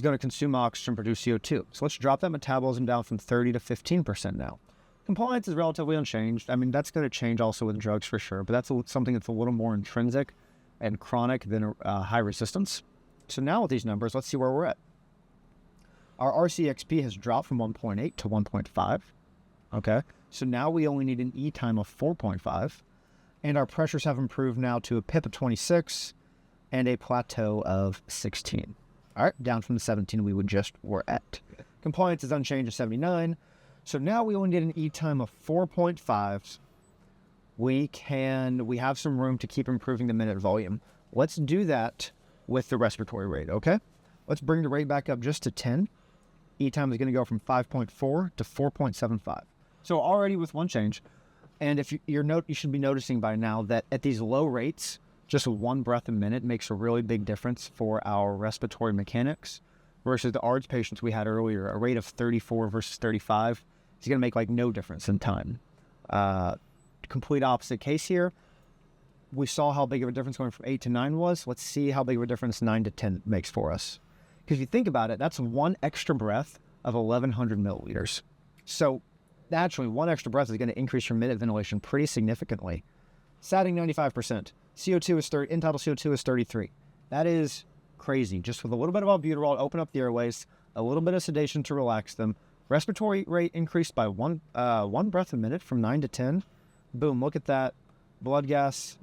going to consume oxygen, produce CO2. So let's drop that metabolism down from 30 to 15% now. Compliance is relatively unchanged. That's going to change also with drugs for sure, but that's something that's a little more intrinsic and chronic than high resistance. So now with these numbers, let's see where we're at. Our RCXP has dropped from 1.8 to 1.5. Okay, so now we only need an E time of 4.5. And our pressures have improved now to a PIP of 26 and a plateau of 16. All right, down from the 17 we were at. Compliance is unchanged at 79. So now we only need an E time of 4.5. We have some room to keep improving the minute volume. Let's do that with the respiratory rate, okay? Let's bring the rate back up just to 10. E time is going to go from 5.4 to 4.75. So already with one change. And if you should be noticing by now that at these low rates, just one breath a minute makes a really big difference for our respiratory mechanics versus the ARDS patients we had earlier. A rate of 34 versus 35 is going to make no difference in time. Complete opposite case here. We saw how big of a difference going from 8 to 9 was. Let's see how big of a difference 9 to 10 makes for us. Because if you think about it, that's one extra breath of 1,100 milliliters. So naturally, one extra breath is going to increase your minute ventilation pretty significantly. Satting 95%. CO2 is 30. End-tidal CO2 is 33. That is crazy. Just with a little bit of albuterol, open up the airways, a little bit of sedation to relax them. Respiratory rate increased by one breath a minute from 9 to 10. Boom, look at that. Blood gas,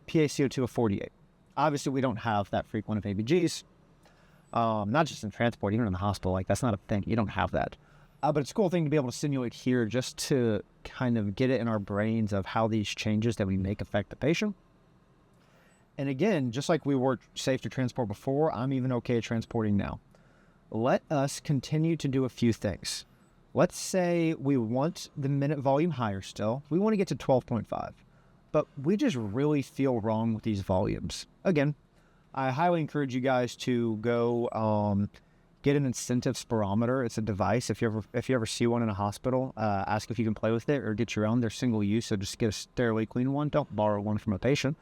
PaCO2 of 48. Obviously, we don't have that frequent of ABGs. Not just in transport, even in the hospital. That's not a thing. You don't have that. But it's a cool thing to be able to simulate here just to kind of get it in our brains of how these changes that we make affect the patient. And again, just like we were safe to transport before, I'm even okay at transporting now. Let us continue to do a few things. Let's say we want the minute volume higher still. We want to get to 12.5. But we just really feel wrong with these volumes. Again, I highly encourage you guys to go get an incentive spirometer. It's a device. If you ever see one in a hospital, ask if you can play with it or get your own. They're single use, so just get a sterilely clean one. Don't borrow one from a patient.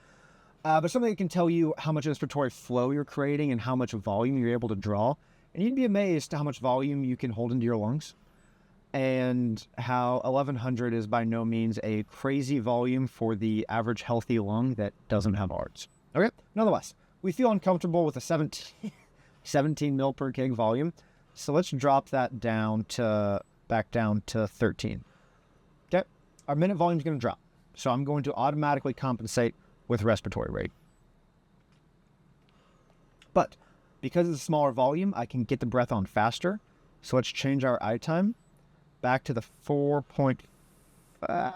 But something that can tell you how much inspiratory flow you're creating and how much volume you're able to draw. And you'd be amazed how much volume you can hold into your lungs, and how 1100 is by no means a crazy volume for the average healthy lung that doesn't have ARDS. Okay, nonetheless, we feel uncomfortable with a 17 mil per kg volume, so let's drop that back down to 13. Okay, our minute volume is going to drop, so I'm going to automatically compensate with respiratory rate. But because it's a smaller volume, I can get the breath on faster, so let's change our I time back to the 4.5.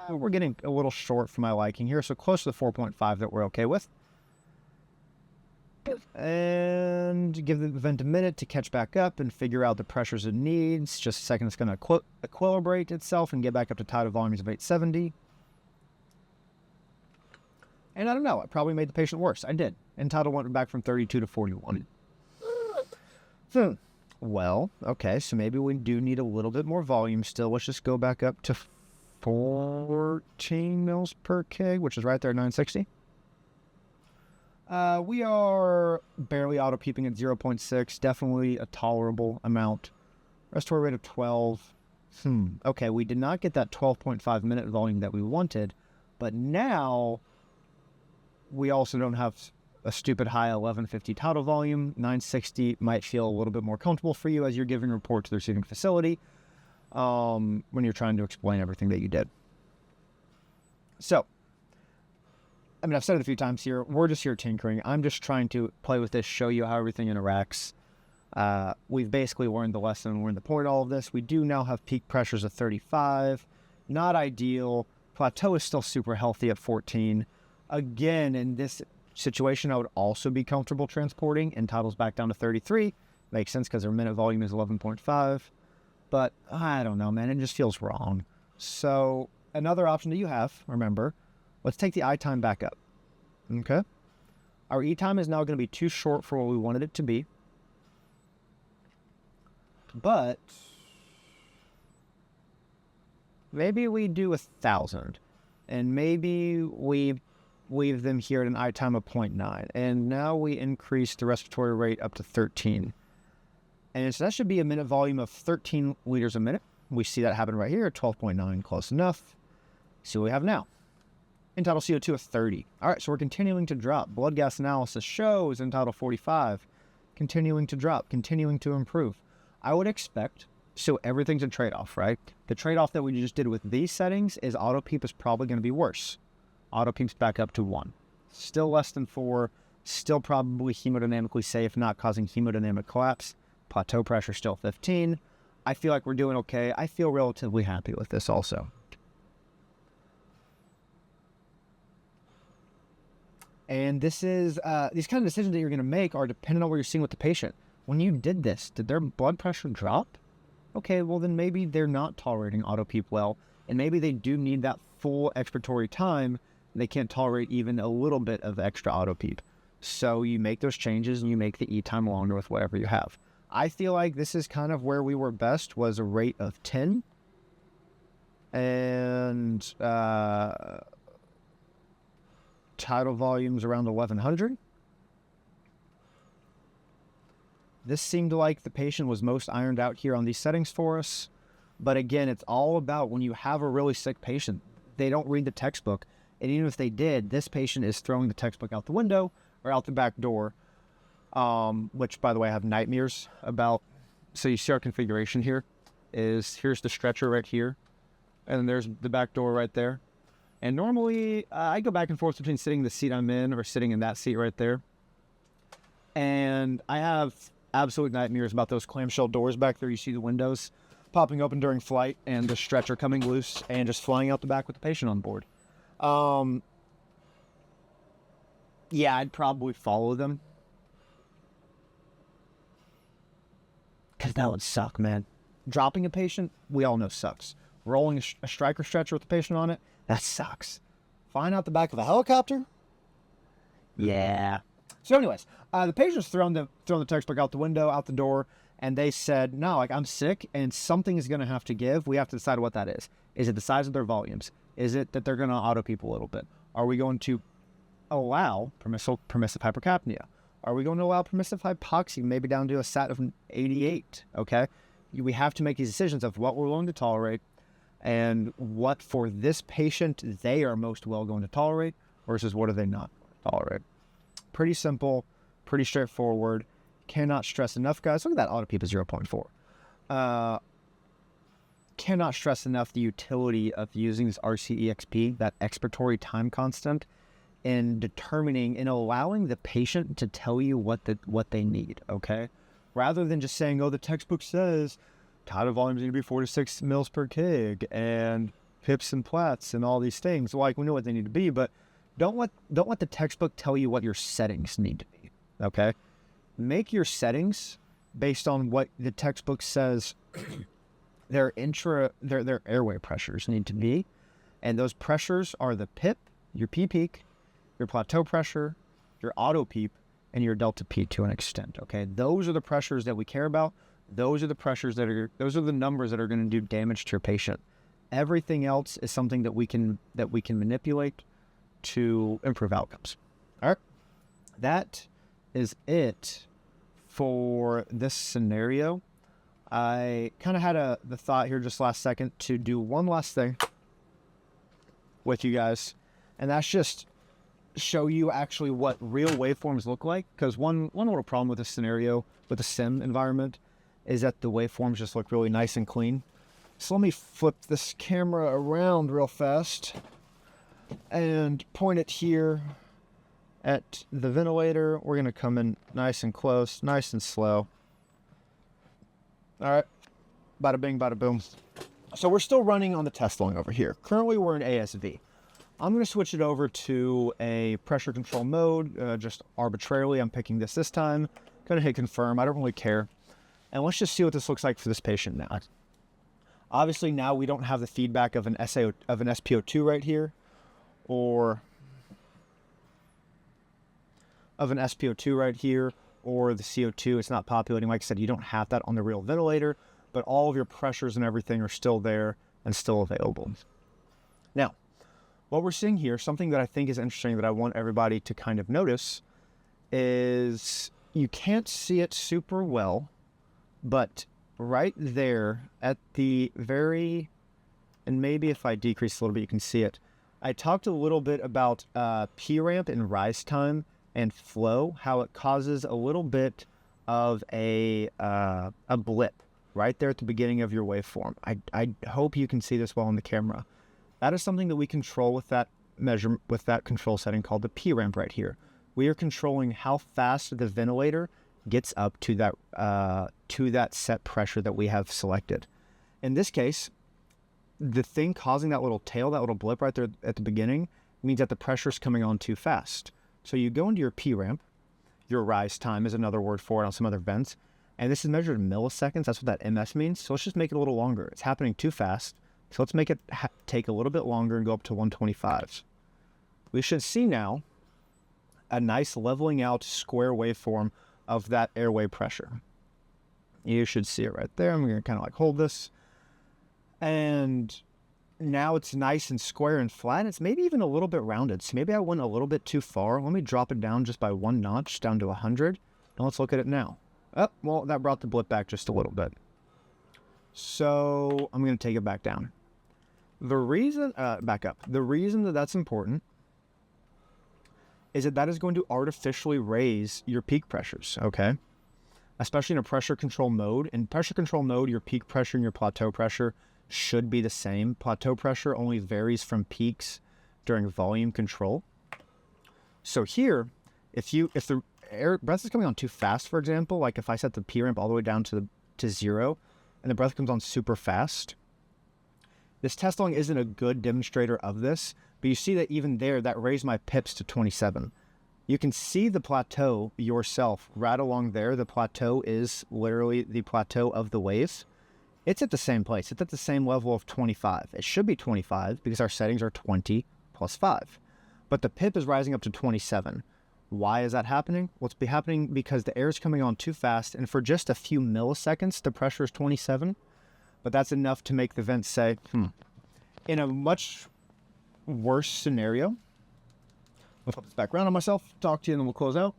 We're getting a little short for my liking here, so close to the 4.5 that we're okay with. And give the vent a minute to catch back up and figure out the pressures it needs. Just a second, it's going to equilibrate itself and get back up to tidal volumes of 870. And I don't know, I probably made the patient worse. I did. And tidal went back from 32 to 41. Well, okay, so maybe we do need a little bit more volume still. Let's just go back up to 14 mils per kg, which is right there, 960. We are barely auto-peeping at 0.6, definitely a tolerable amount. Respiratory rate of 12. Okay, we did not get that 12.5 minute volume that we wanted, but now we also don't have a stupid high 1150 tidal volume. 960 might feel a little bit more comfortable for you as you're giving a report to the receiving facility when you're trying to explain everything that you did. So, I mean, I've said it a few times here. We're just here tinkering. I'm just trying to play with this, show you how everything interacts. We've basically learned the lesson. We're in the point of all of this. We do now have peak pressures of 35. Not ideal. Plateau is still super healthy at 14. Again, in this situation, I would also be comfortable transporting, and tidal's back down to 33. Makes sense because their minute volume is 11.5. But I don't know, man. It just feels wrong. So another option that you have, remember, let's take the I time back up. Okay? Our E time is now going to be too short for what we wanted it to be. But maybe we do 1,000. And maybe we leave them here at an I time of 0.9. And now we increase the respiratory rate up to 13. And so that should be a minute volume of 13 liters a minute. We see that happen right here, 12.9, close enough. See what we have now. End-tidal CO2 of 30. All right, so we're continuing to drop. Blood gas analysis shows end-tidal 45. Continuing to drop, continuing to improve. I would expect, so everything's a trade-off, right? The trade-off that we just did with these settings is auto-peep is probably going to be worse. Auto-peep's back up to 1. Still less than 4. Still probably hemodynamically safe, not causing hemodynamic collapse. Plateau pressure still 15. I feel like we're doing okay. I feel relatively happy with this also. And this is, these kind of decisions that you're going to make are dependent on what you're seeing with the patient. When you did this, did their blood pressure drop? Okay, well then maybe they're not tolerating auto-peep well, and maybe they do need that full expiratory time. They can't tolerate even a little bit of extra auto-peep. So you make those changes and you make the E time longer with whatever you have. I feel like this is kind of where we were best, was a rate of 10. And tidal volumes around 1100. This seemed like the patient was most ironed out here on these settings for us. But again, it's all about when you have a really sick patient, they don't read the textbook. And even if they did, this patient is throwing the textbook out the window or out the back door, which, by the way, I have nightmares about. So you see our configuration here here's the stretcher right here, and there's the back door right there. And normally, I go back and forth between sitting in the seat I'm in or sitting in that seat right there. And I have absolute nightmares about those clamshell doors back there. You see the windows popping open during flight and the stretcher coming loose and just flying out the back with the patient on board. Yeah, I'd probably follow them. Because that would suck, man. Dropping a patient, we all know sucks. Rolling a Stryker stretcher with the patient on it, that sucks. Flying out the back of a helicopter? Yeah. So anyways, the patient's thrown the textbook out the window, out the door, And they said, no, like I'm sick and something is going to have to give. We have to decide what that is. Is it the size of their volumes? Is it that they're going to auto peep a little bit? Are we going to allow permissive hypercapnia? Are we going to allow permissive hypoxia, maybe down to a SAT of 88? Okay. We have to make these decisions of what we're willing to tolerate and what for this patient they are most well going to tolerate versus what are they not tolerate. Pretty simple, pretty straightforward. Cannot stress enough, guys. Look at that auto peep of 0.4. Cannot stress enough the utility of using this RCEXP, that expiratory time constant, in determining and allowing the patient to tell you what they need, okay? Rather than just saying, oh, the textbook says tidal volumes need to be 4 to 6 mils per kg and pips and plats and all these things. Like, we know what they need to be, but don't let the textbook tell you what your settings need to be, okay? Make your settings based on what the textbook says their airway pressures need to be. And those pressures are the PIP, your P peak, your plateau pressure, your auto peep, and your delta P to an extent, okay? Those are the pressures that we care about. Those are the pressures those are the numbers that are going to do damage to your patient. Everything else is something that we can manipulate to improve outcomes. All right. That is it for this scenario. I kind of had the thought here just last second to do one last thing with you guys, and that's just show you actually what real waveforms look like, because one little problem with this scenario with the sim environment is that the waveforms just look really nice and clean. So let me flip this camera around real fast and point it here at the ventilator. We're going to come in nice and close, nice and slow. All right, bada bing, bada boom. So we're still running on the test lung over here. Currently we're in ASV. I'm going to switch it over to a pressure control mode, just arbitrarily. I'm picking this time. Going to hit confirm. I don't really care. And let's just see what this looks like for this patient now. Obviously now we don't have the feedback of an SpO2 right here, or of an SpO2 right here, or the CO2. It's not populating. Like I said, you don't have that on the real ventilator, but all of your pressures and everything are still there and still available. Now, what we're seeing here, something that I think is interesting that I want everybody to kind of notice, is you can't see it super well, but right there at the very, and maybe if I decrease a little bit, you can see it. I talked a little bit about P ramp and rise time and flow, how it causes a little bit of a blip right there at the beginning of your waveform. I hope you can see this well on the camera. That is something that we control with that measure, with that control setting called the P ramp right here. We are controlling how fast the ventilator gets up to that set pressure that we have selected. In this case, the thing causing that little tail, that little blip right there at the beginning, means that the pressure is coming on too fast. So you go into your P ramp, your rise time is another word for it on some other vents, and this is measured in milliseconds. That's what that MS means. So let's just make it a little longer. It's happening too fast. So let's make it take a little bit longer and go up to 125. We should see now a nice leveling out square waveform of that airway pressure. You should see it right there. I'm going to kind of like hold this. And now it's nice and square and flat. And it's maybe even a little bit rounded. So maybe I went a little bit too far. Let me drop it down just by one notch down to 100. And let's look at it now. Oh, well, that brought the blip back just a little bit. So I'm going to take it back down. The reason, back up. The reason that that's important is that is going to artificially raise your peak pressures, okay? Especially in a pressure control mode. In pressure control mode, your peak pressure and your plateau pressure should be the same. Plateau pressure only varies from peaks during volume control. So here, if the air breath is coming on too fast, for example, like if I set the P ramp all the way down to 0 and the breath comes on super fast, this test lung isn't a good demonstrator of this, but you see that even there, that raised my pips to 27. You can see the plateau yourself right along there. The plateau is literally the plateau of the wave. It's at the same place. It's at the same level of 25. It should be 25 because our settings are 20 plus 5. But the pip is rising up to 27. Why is that happening? Well, it's happening because the air is coming on too fast, and for just a few milliseconds, the pressure is 27, but that's enough to make the vent say, In a much worse scenario, I'll flip this back around on myself, talk to you, and then we'll close out.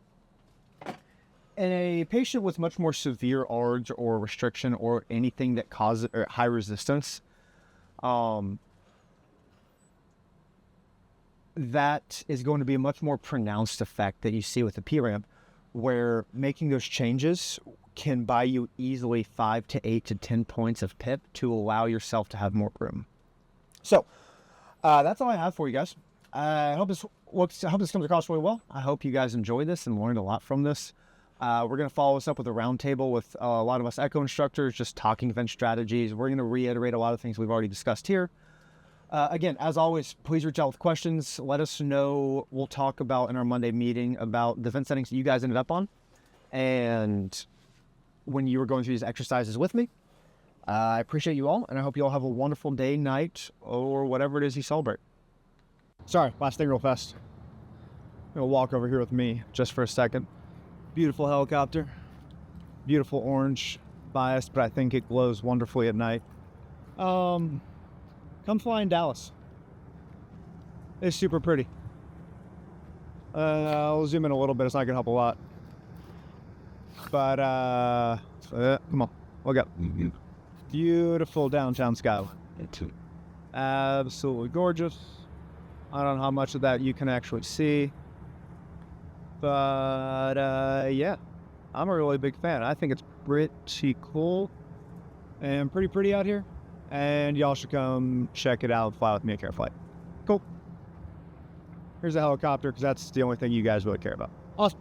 In a patient with much more severe ARDS or restriction or anything that causes high resistance, that is going to be a much more pronounced effect that you see with the P-ramp, where making those changes can buy you easily 5 to 8 to 10 points of PIP to allow yourself to have more room. So that's all I have for you guys. I hope this comes across really well. I hope you guys enjoyed this and learned a lot from this. We're going to follow this up with a roundtable with a lot of us echo instructors, just talking vent strategies. We're going to reiterate a lot of things we've already discussed here. Again, as always, please reach out with questions. Let us know. We'll talk about in our Monday meeting about the vent settings that you guys ended up on. And when you were going through these exercises with me, I appreciate you all. And I hope you all have a wonderful day, night, or whatever it is you celebrate. Sorry, last thing real fast. I'm going to walk over here with me just for a second. Beautiful helicopter. Beautiful orange bias, but I think it glows wonderfully at night. Come fly in Dallas. It's super pretty. I'll zoom in a little bit. It's not going to help a lot. But, come on. Look up. Beautiful downtown skyline. Absolutely gorgeous. I don't know how much of that you can actually see. But, yeah. I'm a really big fan. I think it's pretty cool and pretty pretty out here. And y'all should come check it out, fly with me at Care Flight. Cool. Here's a helicopter, because that's the only thing you guys really care about. Awesome.